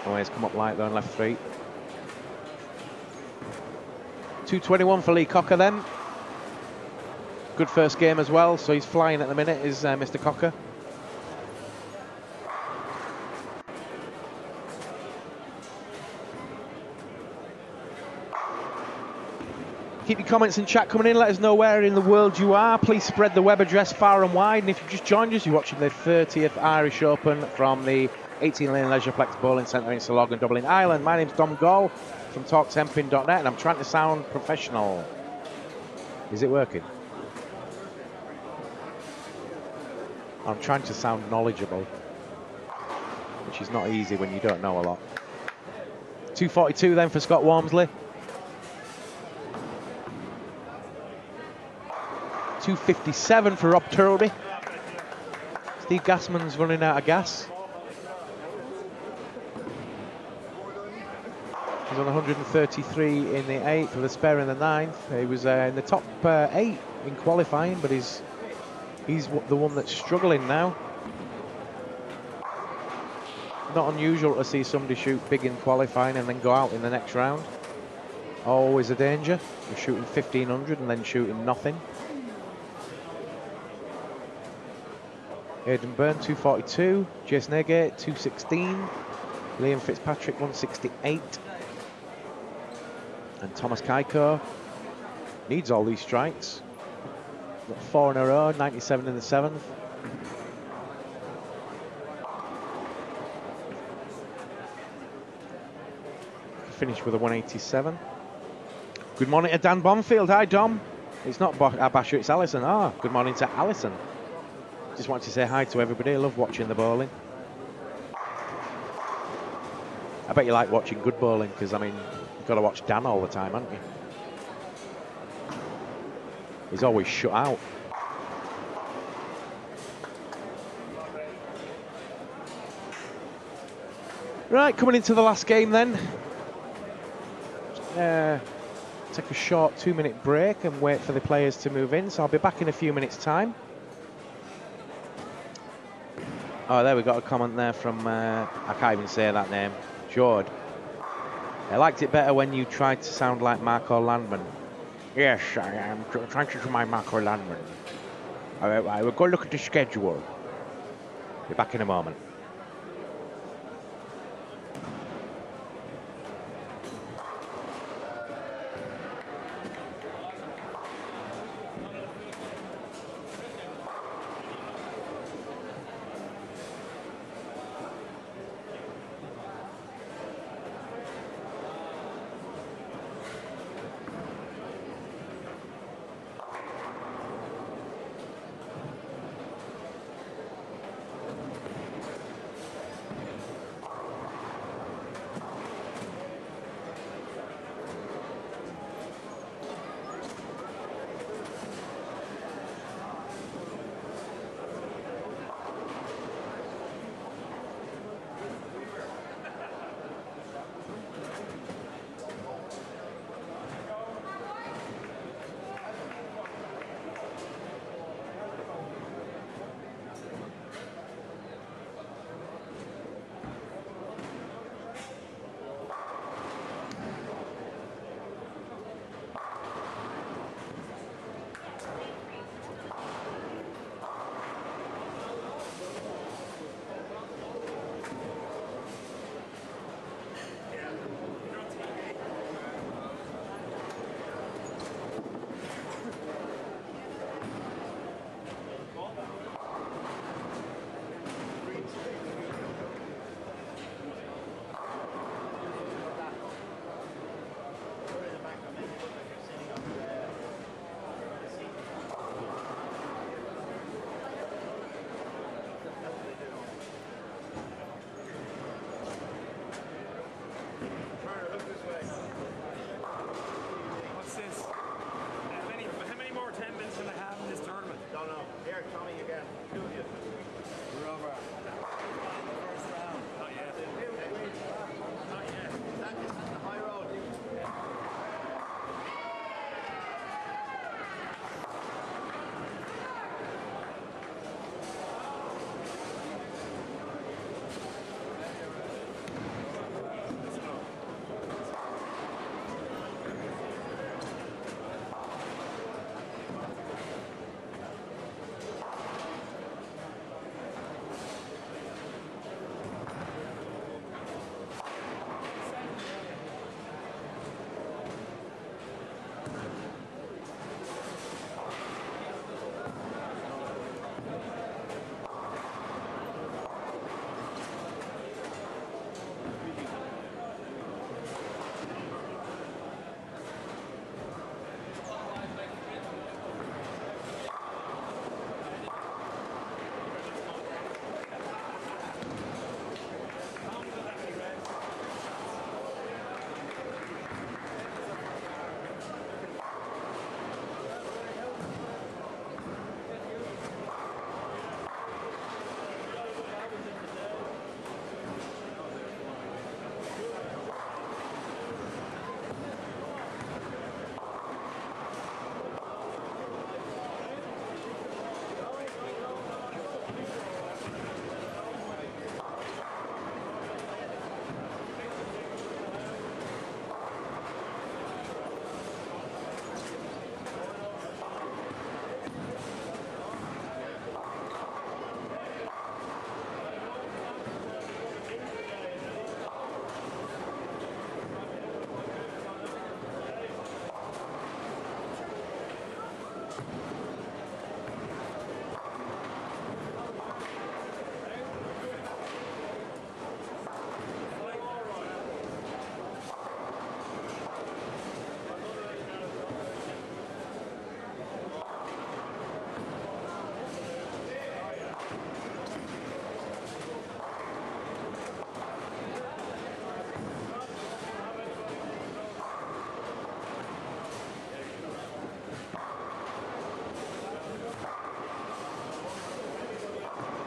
Oh, he's come up light though and left 3. 221 for Lee Cocker then. Good first game as well, so he's flying at the minute, is Mr. Cocker. Keep your comments and chat coming in. Let us know where in the world you are. Please spread the web address far and wide. And if you've just joined us, you're watching the 30th Irish Open from the 18-lane Leisureplex Bowling Centre in Stillorgan, Dublin, Ireland. My name's Dom Gall from TalkTemping.net, and I'm trying to sound professional. Is it working? I'm trying to sound knowledgeable, which is not easy when you don't know a lot. 242 then for Scott Walmsley. 257 for Rob Turlby. Steve Gassman's running out of gas. He's on 133 in the 8th with a spare in the 9th. He was in the top 8 in qualifying, but he's the one that's struggling now. Not unusual to see somebody shoot big in qualifying and then go out in the next round. Always a danger. You're shooting 1500 and then shooting nothing. Aidan Byrne, 242. Jason Agate, 216. Liam Fitzpatrick, 168. And Thomas Kaiko needs all these strikes. Got 4 in a row, 97 in the 7th. Finished with a 187. Good morning to Dan Bonfield. Hi, Dom. It's not Basher, it's Alison. Ah, good morning to Alison. Just wanted to say hi to everybody. I love watching the bowling. I bet you like watching good bowling, because, I mean, you've got to watch Dan all the time, haven't you? He's always shut out. Right, coming into the last game then. Take a short 2-minute break and wait for the players to move in. So I'll be back in a few minutes' time. Oh, there we got a comment there from, I can't even say that name, Jord. I liked it better when you tried to sound like Marco Landman. Yes, I am trying to do my Marco Landman. I will go look at the schedule. Be back in a moment.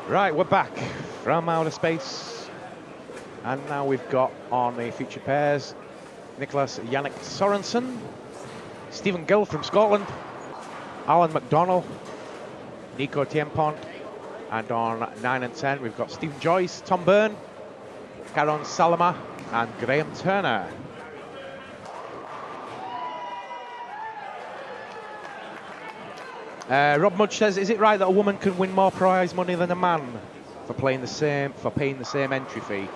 Right, we're back from outer space. And now we've got on the featured pairs, Nicholas Yannick Sorensen, Stephen Gill from Scotland, Alan McDonnell, Nico Tiempont, and on 9 and 10 we've got Stephen Joyce, Tom Byrne, Caron Salama, and Graham Turner. Rob Mudge says, is it right that a woman can win more prize money than a man for paying the same entry fee?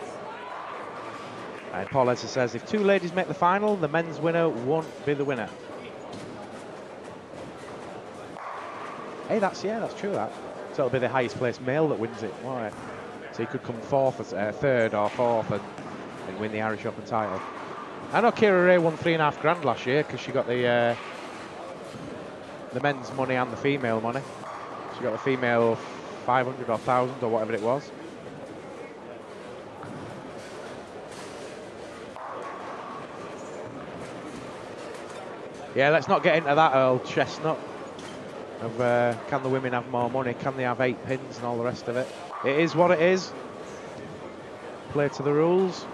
And Paul Edser says, if 2 ladies make the final, the men's winner won't be the winner. Hey, that's true, that. So it'll be the highest placed male that wins it, won't it? So he could come third or fourth and win the Irish Open title. I know Kira Ray won $3.5 grand last year because she got the men's money and the female money. She got the female 500 or 1,000 or whatever it was. Yeah, let's not get into that old chestnut of can the women have more money, can they have 8 pins and all the rest of it. It is what it is. Play to the rules.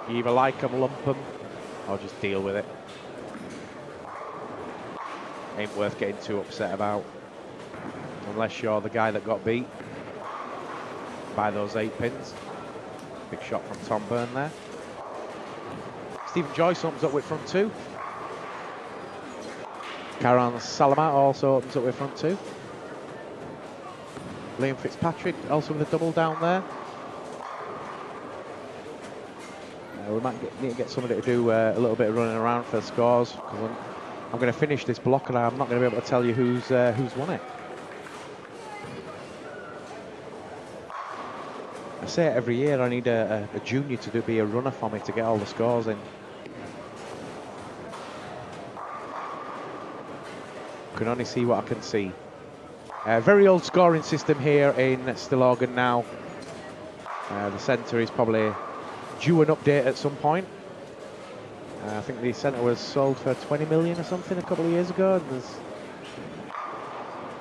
You either like them, lump them, or just deal with it. Ain't worth getting too upset about. Unless you're the guy that got beat by those 8 pins. Big shot from Tom Byrne there. Stephen Joyce opens up with front 2. Caron Salama also opens up with front 2. Liam Fitzpatrick also with a double down there. We might need to get somebody to do a little bit of running around for the scores, because I'm going to finish this block and I'm not going to be able to tell you who's won it. I say it every year, I need a junior to be a runner for me to get all the scores in. Can only see what I can see. Very old scoring system here in Stillorgan now. The centre is probably due an update at some point. I think the centre was sold for 20 million or something a couple of years ago. And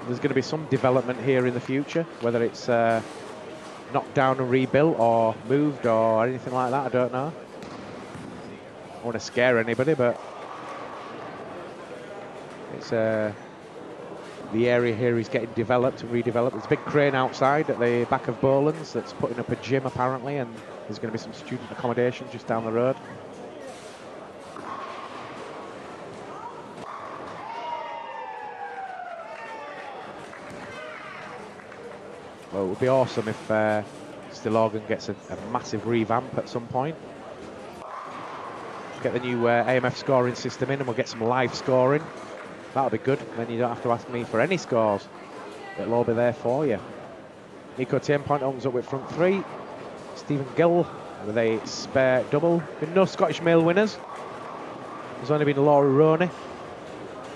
there's going to be some development here in the future, whether it's knocked down and rebuilt or moved or anything like that, I don't know. I don't want to scare anybody, but it's the area here is getting developed and redeveloped. There's a big crane outside at the back of Boland's that's putting up a gym apparently, and there's going to be some student accommodation just down the road. Well, it would be awesome if Stillorgan gets a massive revamp at some point. Get the new AMF scoring system in and we'll get some live scoring. That'll be good. Then you don't have to ask me for any scores. It'll all be there for you. Nico Tiempont opens up with front 3. Stephen Gill with a spare double. Been no Scottish male winners. There's only been Laura Roney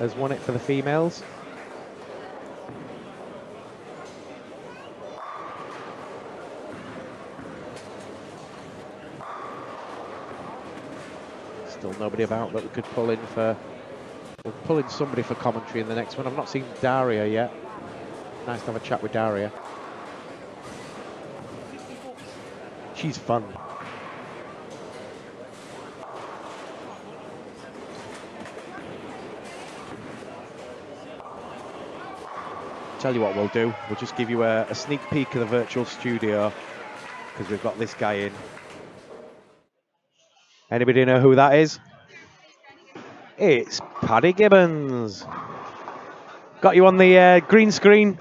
has won it for the females. Still nobody about that we could pull in for. We'll pull in somebody for commentary in the next one. I've not seen Daria yet. Nice to have a chat with Daria. She's fun. Tell you what we'll do. We'll just give you a sneak peek of the virtual studio, because we've got this guy in. Anybody know who that is? It's Paddy Gibbons. Got you on the green screen.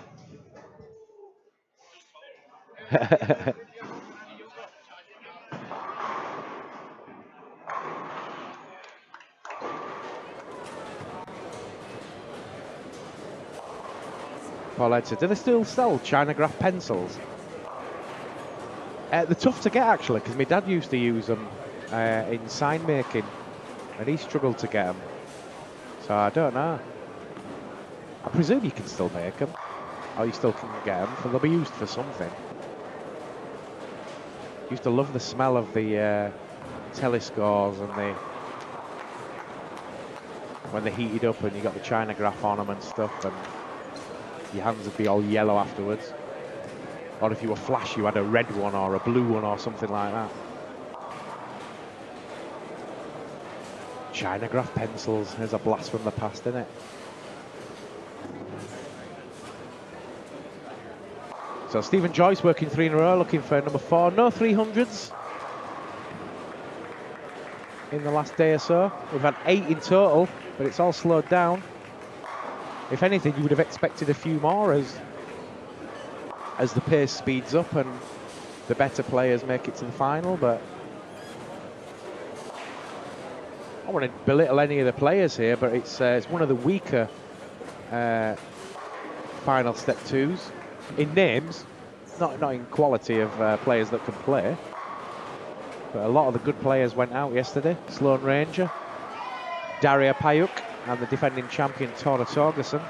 Paul Edser, do they still sell Chinograph pencils? They're tough to get actually, because my dad used to use them in sign making, and he struggled to get them. So I don't know. I presume you can still make them, or you still can get them, but they'll be used for something. Used to love the smell of the telescores and when they heated up and you got the Chinograph on them and stuff, and your hands would be all yellow afterwards. Or if you were flash, you had a red one or a blue one or something like that. Chinograph pencils. There's a blast from the past, isn't it? So Stephen Joyce working 3 in a row, looking for number 4. No 300s in the last day or so. We've had 8 in total, but it's all slowed down. If anything, you would have expected a few more as the pace speeds up and the better players make it to the final, but I don't want to belittle any of the players here, but it's one of the weaker final step 2s in names, not in quality of players that can play. But a lot of the good players went out yesterday. Sloan Ranger, Daria Payuk, and the defending champion Tora Torgerson.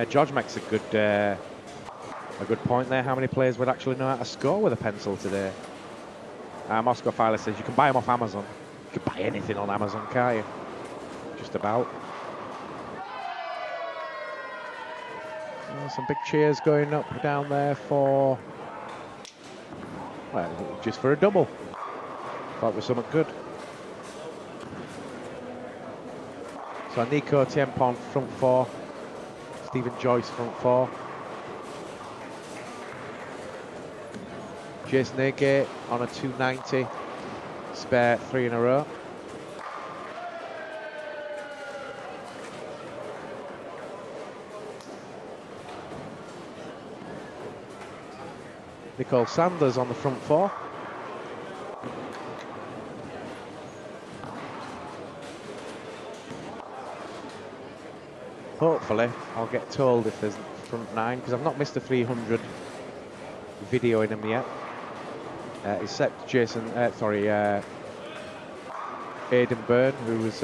George makes a good point there. How many players would actually know how to score with a pencil today? Moscow Filer says you can buy them off Amazon. You can buy anything on Amazon, can't you? Just about. Some big cheers going up down there for, well, just for a double. Thought it was something good. So Nico Tiempon front 4, Stephen Joyce front 4. Jason Agate on a 290, spare 3 in a row. Nicole Sanders on the front 4. Hopefully, I'll get told if there's front 9, because I've not missed a 300 video in them yet. Except Aidan Byrne, who was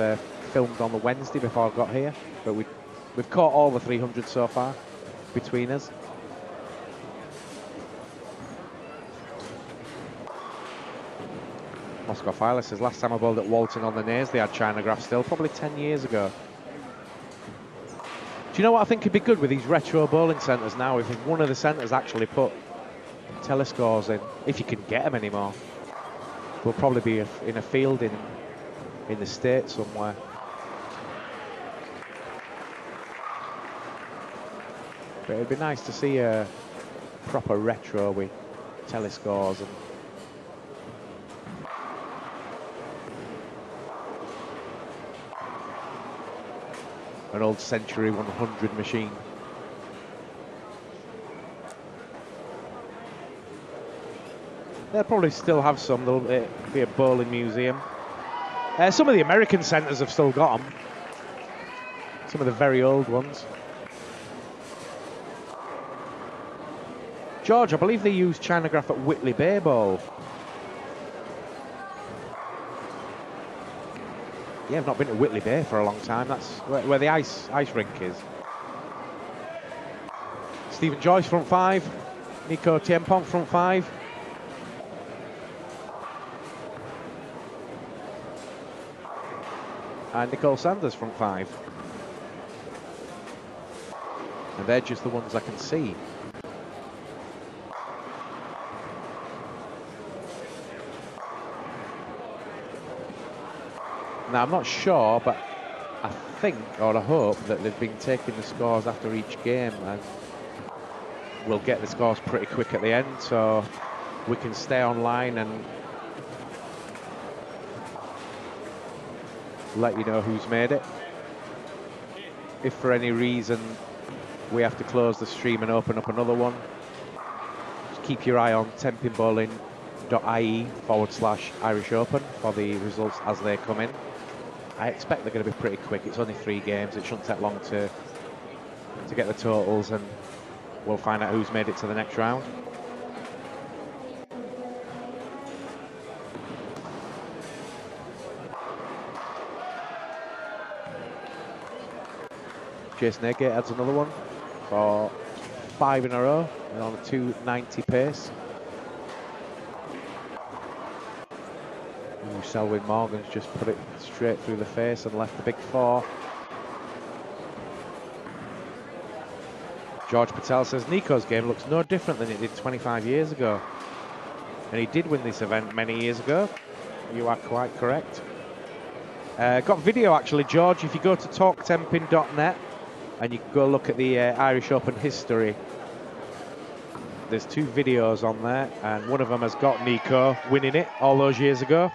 filmed on the Wednesday before I got here. But we've caught all the 300 so far between us. Moscow Filer says, last time I bowled at Walton on the Naze, they had Chinograph still, probably 10 years ago. Do you know what I think would be good with these retro bowling centres now? If one of the centres actually put telescores in, if you can get them anymore. We'll probably be in a field in the States somewhere. But it'd be nice to see a proper retro with telescores and an old Century 100 machine. They'll probably still have some. There'll be a bowling museum. Some of the American centres have still got them. Some of the very old ones. George, I believe they use Chinograph at Whitley Bay Bowl. Yeah, I've not been to Whitley Bay for a long time. That's where the ice rink is. Stephen Joyce front 5. Nico Tiempon front 5. And Nicole Sanders front 5. And they're just the ones I can see. Now, I'm not sure, but I think, or I hope, that they've been taking the scores after each game, and we'll get the scores pretty quick at the end, so we can stay online and let you know who's made it. If for any reason we have to close the stream and open up another one, just keep your eye on tempingbowling.ie/Irish Open for the results as they come in. I expect they're going to be pretty quick. It's only 3 games. It shouldn't take long to get the totals, and we'll find out who's made it to the next round. Jason Agate adds another one for 5 in a row and on a 290 pace. Selwyn Morgan's just put it straight through the face and left the big 4. George Patel says Nico's game looks no different than it did 25 years ago. And he did win this event many years ago. You are quite correct. Got video actually, George. If you go to talktemping.net and you go look at the Irish Open history, there's 2 videos on there, and one of them has got Nico winning it all those years ago.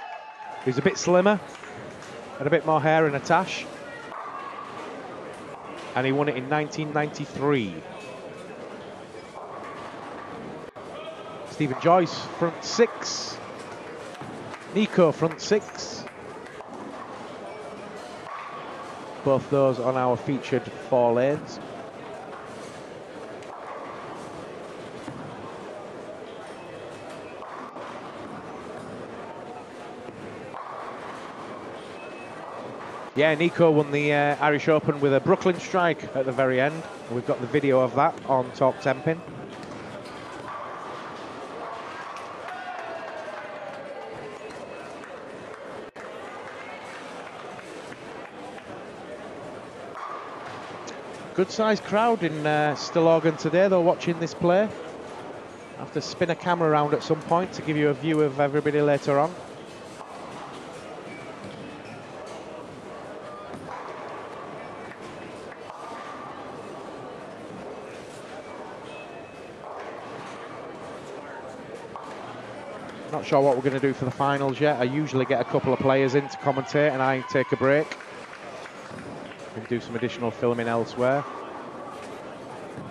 He's a bit slimmer, had a bit more hair and a tash, and he won it in 1993. Stephen Joyce, front 6. Nico, front 6. Both those on our featured 4 lanes. Yeah, Nico won the Irish Open with a Brooklyn strike at the very end. We've got the video of that on Talk Temping. Good sized crowd in Stillorgan today, though, watching this play. I have to spin a camera around at some point to give you a view of everybody later on. Not sure what we're going to do for the finals yet. I usually get a couple of players in to commentate and I take a break. We can do some additional filming elsewhere.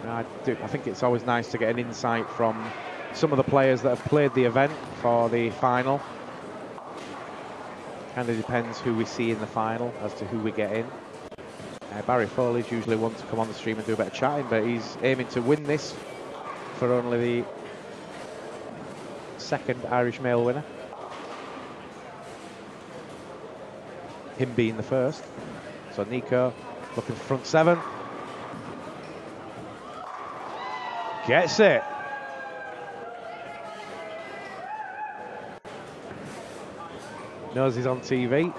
I think it's always nice to get an insight from some of the players that have played the event for the final. Kind of depends who we see in the final as to who we get in. Barry Foley's usually one to come on the stream and do a bit of chatting, but he's aiming to win this for only the 2nd Irish male winner. Him being the 1st. So Nico looking for front 7. Gets it. Knows he's on TV.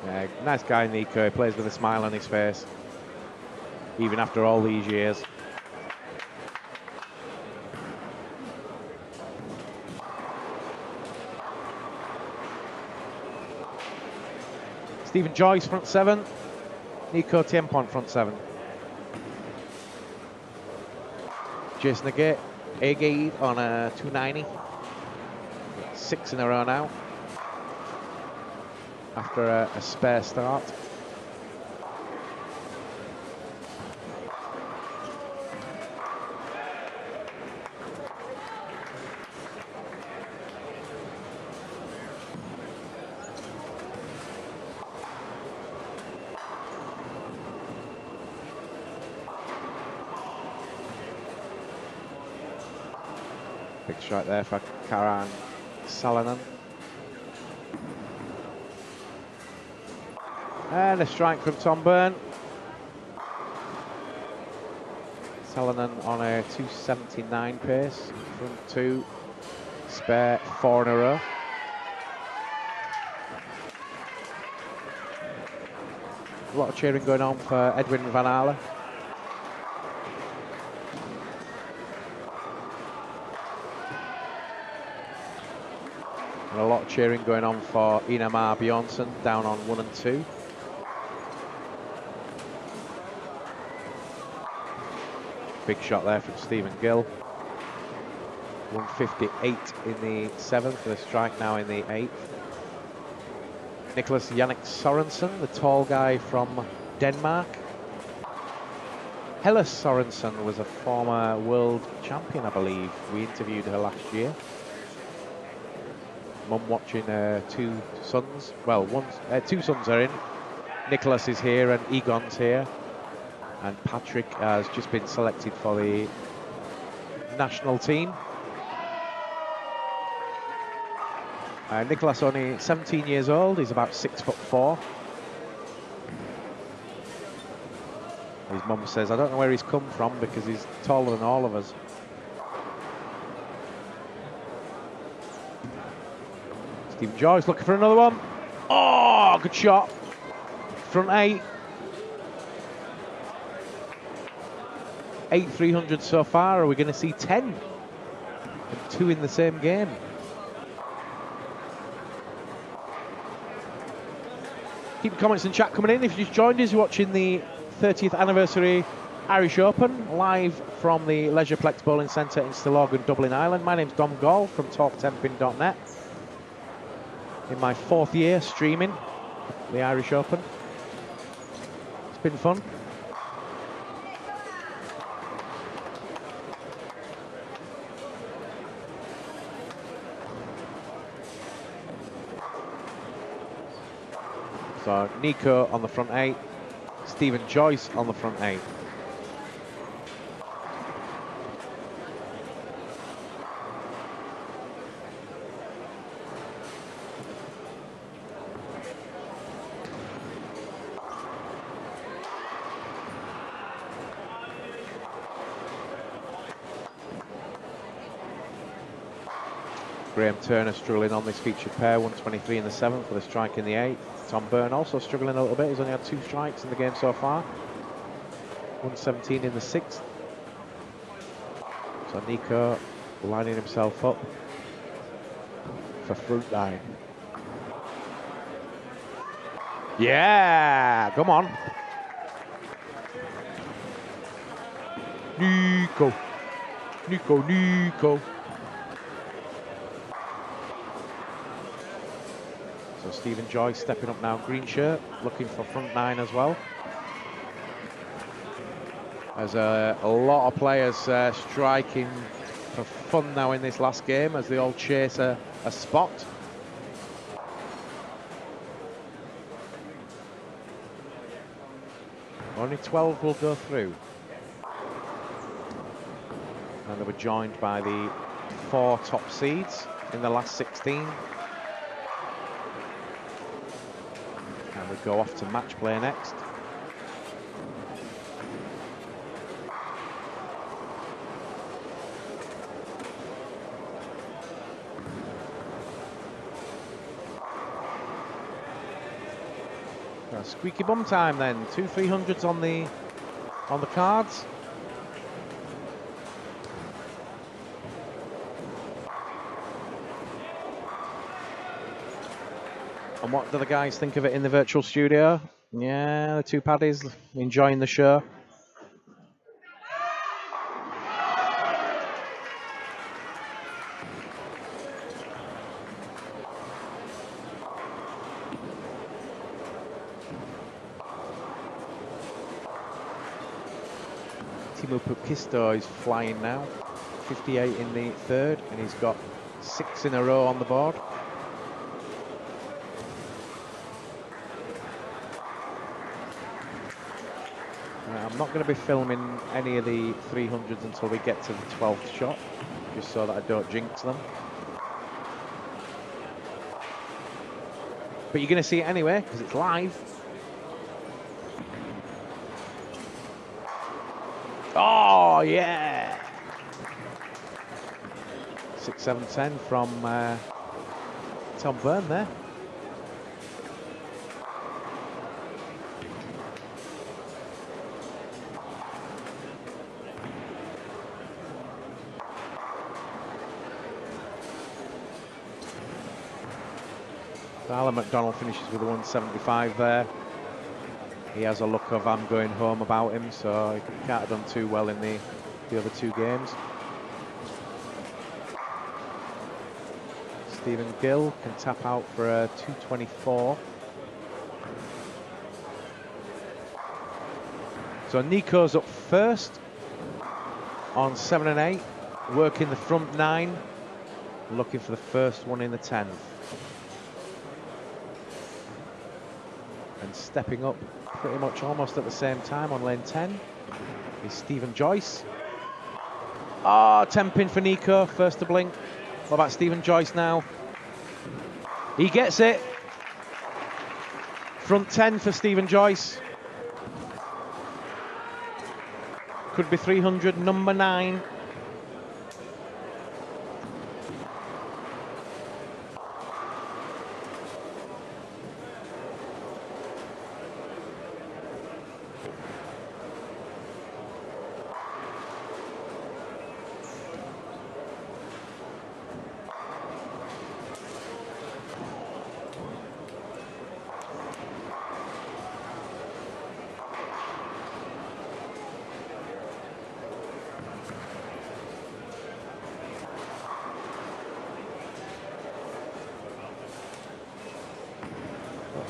Yeah, nice guy Nico. He plays with a smile on his face, even after all these years. Stephen Joyce, front 7. Nico Tiempont, front 7. Jason Agade on a 290. 6 in a row now. After a spare start. Big strike there for Karan Salonen. And a strike from Tom Byrne. Salonen on a 279 pace. Front 2, spare 4 in a row. A lot of cheering going on for Edwin Van Aale. And a lot of cheering going on for Inamar Bjornsson down on 1 and 2. Big shot there from Stephen Gill. 158 in the 7th, with a strike now in the 8th. Nicholas Jannik Sorensen, the tall guy from Denmark. Helle Sorensen was a former world champion, I believe. We interviewed her last year. Mum watching 2 sons. Well, 2 sons are in. Nicholas is here and Egon's here. And Patrick has just been selected for the national team. Nicholas only 17 years old. He's about 6'4". His mum says, I don't know where he's come from because he's taller than all of us. Stephen Joyce looking for another one. Oh, good shot. Front 8. 8 300 so far. Are we going to see 10? And 2 in the same game. Keep the comments and chat coming in. If you just joined us, you're watching the 30th anniversary Irish Open, live from the Leisureplex Bowling Centre in Stillorgan, Dublin, Ireland. My name's Dom Gall from TalkTenPin.net. In my 4th year streaming the Irish Open. It's been fun. So Nico on the front 8, Stephen Joyce on the front 8. Graham Turner struggling on this featured pair, 123 in the 7th with a strike in the 8th. Tom Byrne also struggling a little bit, he's only had 2 strikes in the game so far. 117 in the 6th. So Nico lining himself up for front 9. Yeah, come on. Nico. Nico, Nico. So Stephen Joyce stepping up now, green shirt, looking for front 9 as well. There's a lot of players striking for fun now in this last game as they all chase a spot. Only 12 will go through. And they were joined by the 4 top seeds in the last 16. And we go off to match play next. Squeaky bum time then. 2 300s on the cards. And what do the guys think of it in the virtual studio? Yeah, the 2 paddies enjoying the show. Timo Pukisto is flying now. 58 in the 3rd, and he's got 6 in a row on the board. I'm not going to be filming any of the 300s until we get to the 12th shot, just so that I don't jinx them. But you're going to see it anyway, because it's live. Oh, yeah! 6, 7, 10 from Tom Byrne there. Alan McDonald finishes with a 175 there. He has a look of I'm going home about him, so he can't have done too well in the other 2 games. Stephen Gill can tap out for a 224. So Nico's up first on 7 and 8, working the front 9, looking for the first one in the 10th. And stepping up pretty much almost at the same time on lane 10 is Stephen Joyce. Oh, 10 pin for Nico, first to blink. What about Stephen Joyce now? He gets it. Front 10 for Stephen Joyce. Could be 300, number 9.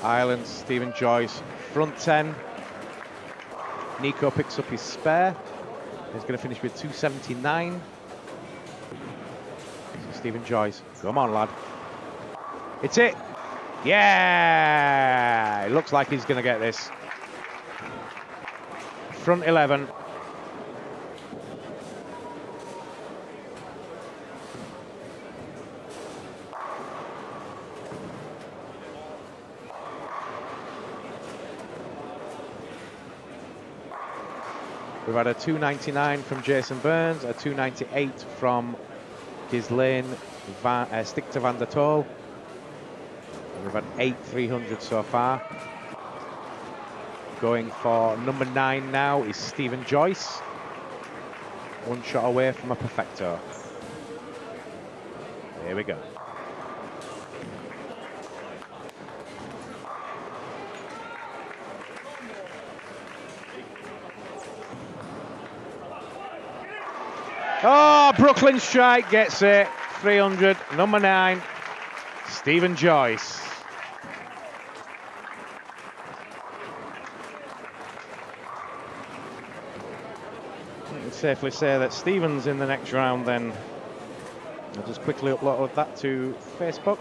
Ireland, Stephen Joyce, front 10. Nico picks up his spare. He's going to finish with 279. Stephen Joyce, come on, lad. It's it. Yeah, it looks like he's going to get this. Front 11. We've had a 299 from Jason Burns, a 298 from Ghislaine Stick to Van der Tol. We've had 8 300 so far. Going for number 9 now is Stephen Joyce. One shot away from a perfecto. Here we go. Oh, Brooklyn Strike gets it. 300, number 9, Stephen Joyce. You can safely say that Stephen's in the next round then. I'll just quickly upload that to Facebook.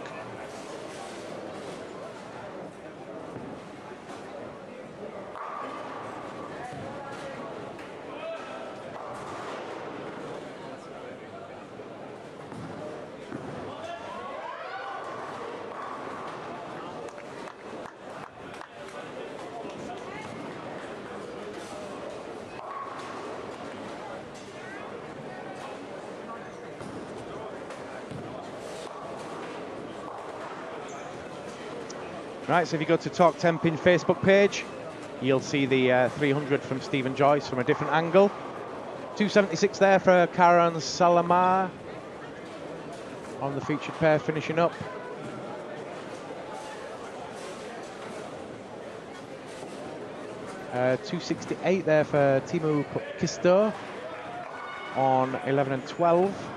Right, so if you go to Talk Temping Facebook page, you'll see the 300 from Stephen Joyce from a different angle. 276 there for Karen Salamar on the featured pair finishing up. Uh, 268 there for Timu Kisto on 11 and 12.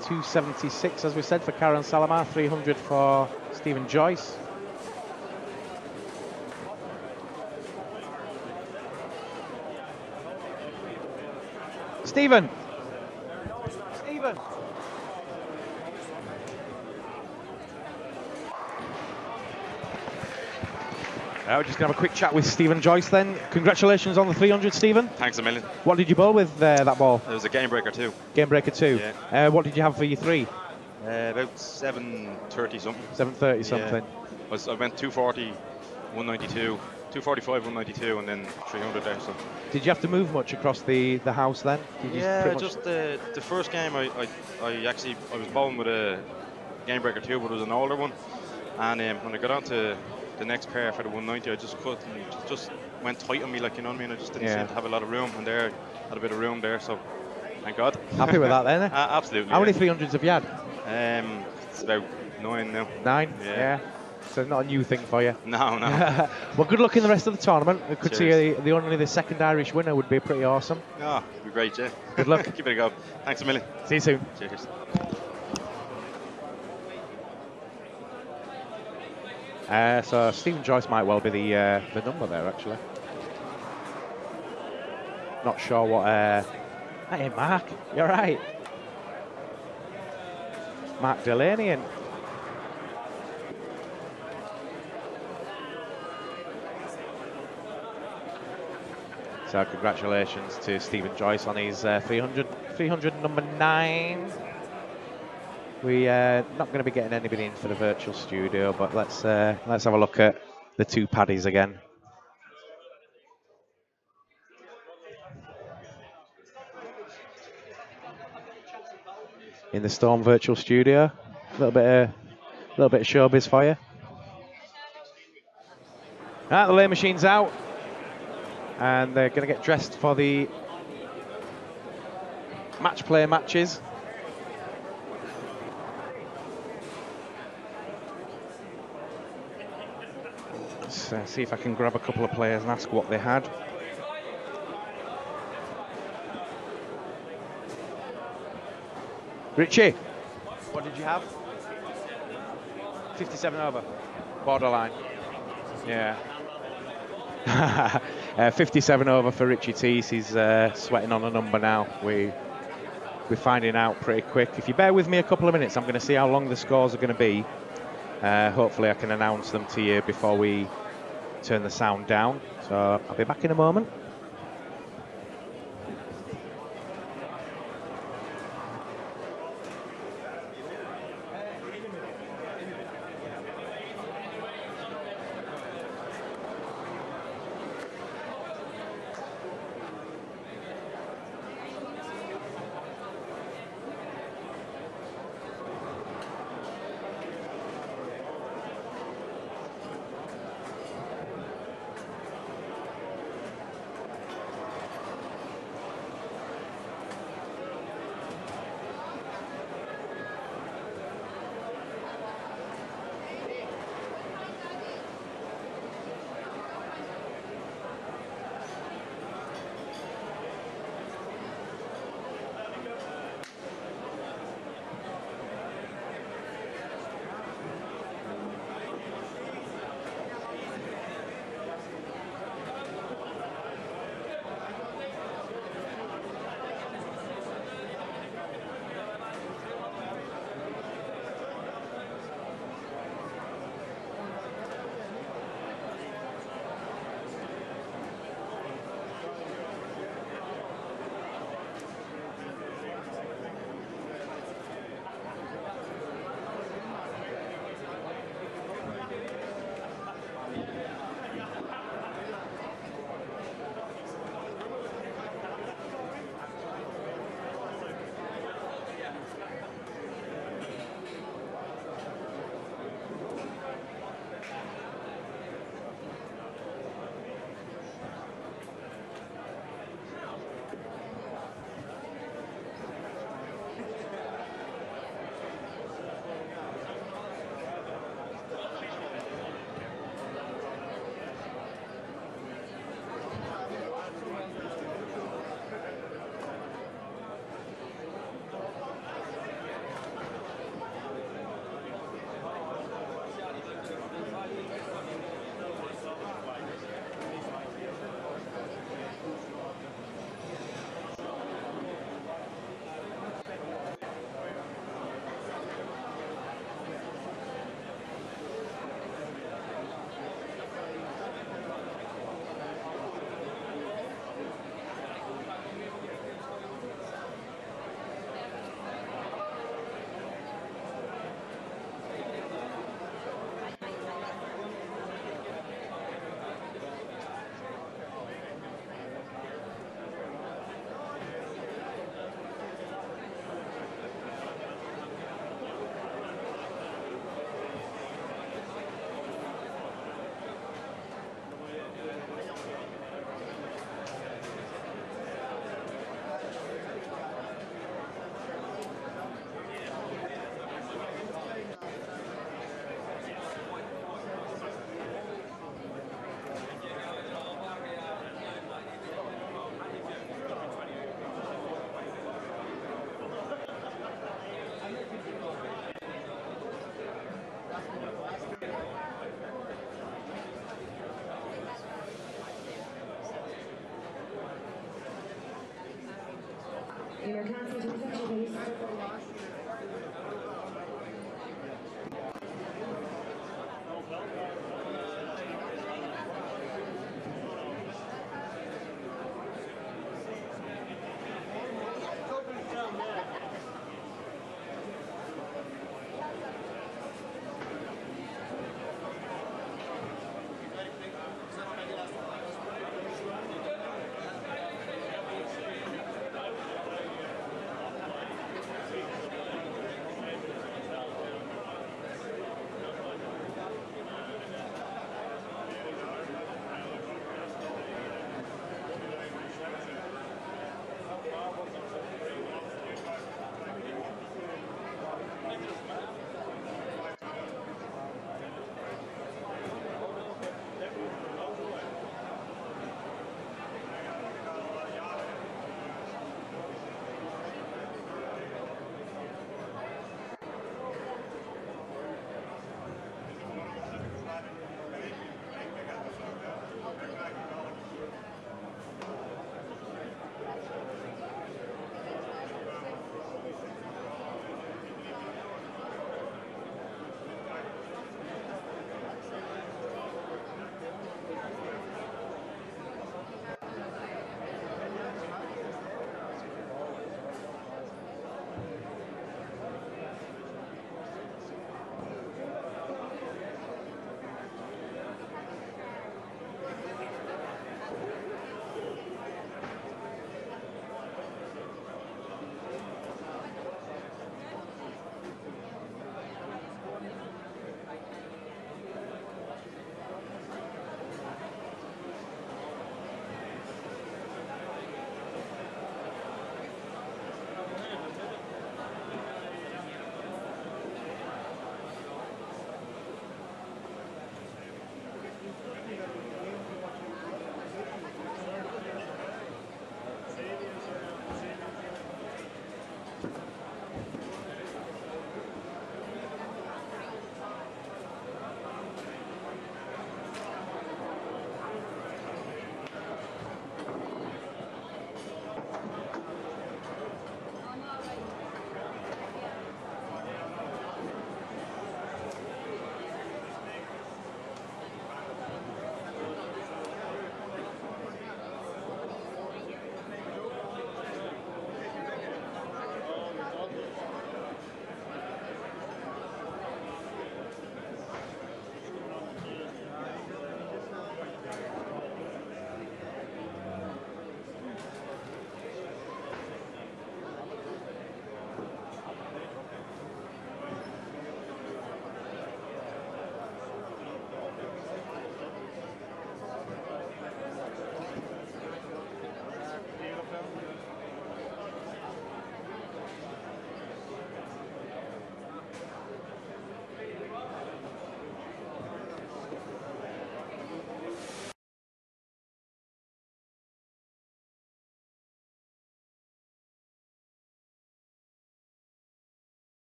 $276, as we said, for Karen Salamar, 300 for Stephen Joyce. Stephen! Stephen! We're just going to have a quick chat with Stephen Joyce then. Congratulations on the 300, Stephen. Thanks a million. What did you bowl with that ball? It was a game breaker 2. Game breaker 2. Yeah. What did you have for your 3? About 730 something. 730 something. I went 240, 192, 245, 192, and then 300 there. So. Did you have to move much across the house then? Did you just the first game I was bowling with a game breaker 2, but it was an older one. And when I got on to the next pair for the 190, I just couldn't, just went tight on me, like, you know what I mean? I just didn't seem to have a lot of room, and there had a bit of room there, so thank God. Happy with that then? Absolutely. How many 300s have you had? It's about 9 now. 9? Yeah. So not a new thing for you. No. Well, good luck in the rest of the tournament. We could see only the second Irish winner would be pretty awesome. Oh, it'd be great, yeah. Good luck. Keep it a go. Thanks a million. See you soon. Cheers. So Stephen Joyce might well be the number there, actually. Not sure what. Hey, Mark, you're right. Mark Delaney in. So congratulations to Stephen Joyce on his 300 number 9. We not going to be getting anybody in for the virtual studio, but let's have a look at the 2 paddies again. In the Storm virtual studio, a little bit of showbiz for you. The lay machine's out, and they're going to get dressed for the match play matches. Let's see if I can grab a couple of players and ask what they had. Richie, What did you have? 57 over. borderline. Yeah. 57 over for Richie Teese. He's sweating on a number now. We're finding out pretty quick. If you bear with me a couple of minutes, I'm going to see how long the scores are going to be. Hopefully I can announce them to you before we turn the sound down. So I'll be back in a moment. Your constant reception, please.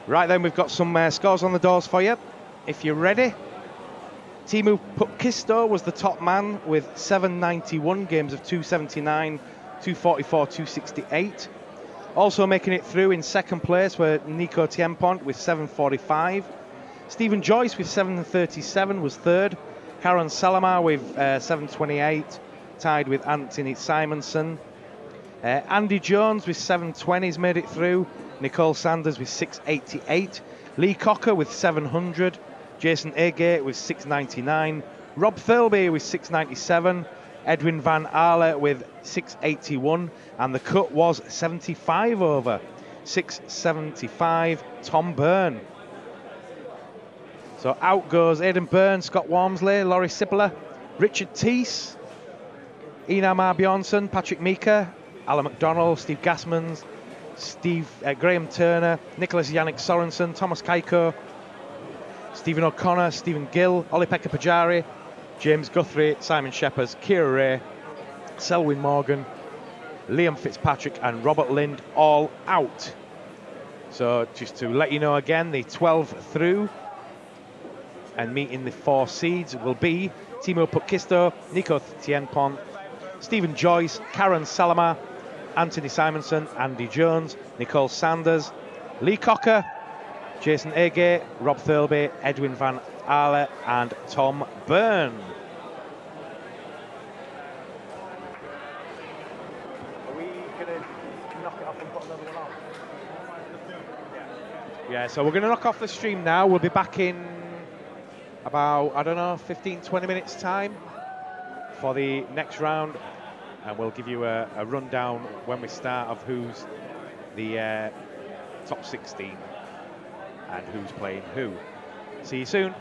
Right then, we've got some scores on the doors for you. If you're ready. Teemu Pukkisto was the top man with 791 games of 279, 244, 268. Also making it through in second place were Nico Tiempont with 745. Stephen Joyce with 737 was third. Karen Salamar with 728, tied with Anthony Simonson. Andy Jones with 720's made it through. Nicole Sanders with 688. Lee Cocker with 700. Jason Agate with 699. Rob Thirlby with 697. Edwin Van Aale with 681. And the cut was 75 over. 675, Tom Byrne. So out goes Aidan Byrne, Scott Walmsley, Laurie Sipler, Richard Teese, Einar Mar Bjornsson, Patrick Mika, Alan McDonnell, Steve Gassmans, Graham Turner, Nicholas Yannick Sorensen, Thomas Kaiko, Stephen O'Connor, Stephen Gill, Olli-Pekka Pajari, James Guthrie, Simon Shepherd, Kira Ray, Selwyn Morgan, Liam Fitzpatrick and Robert Lind all out. So just to let you know again, the 12 through and meeting the 4 seeds will be Teemu Pukkisto, Nico Tiempont, Stephen Joyce, Karen Salamar, Anthony Simonson, Andy Jones, Nicole Sanders, Lee Cocker, Jason Agate, Rob Thirlby, Edwin Van Aale and Tom Byrne. Are we going to knock it off and put another one on? Yeah, so we're going to knock off the stream now. We'll be back in about, I don't know, 15-20 minutes time for the next round, and we'll give you a rundown when we start of who's the top 16 and who's playing who. See you soon.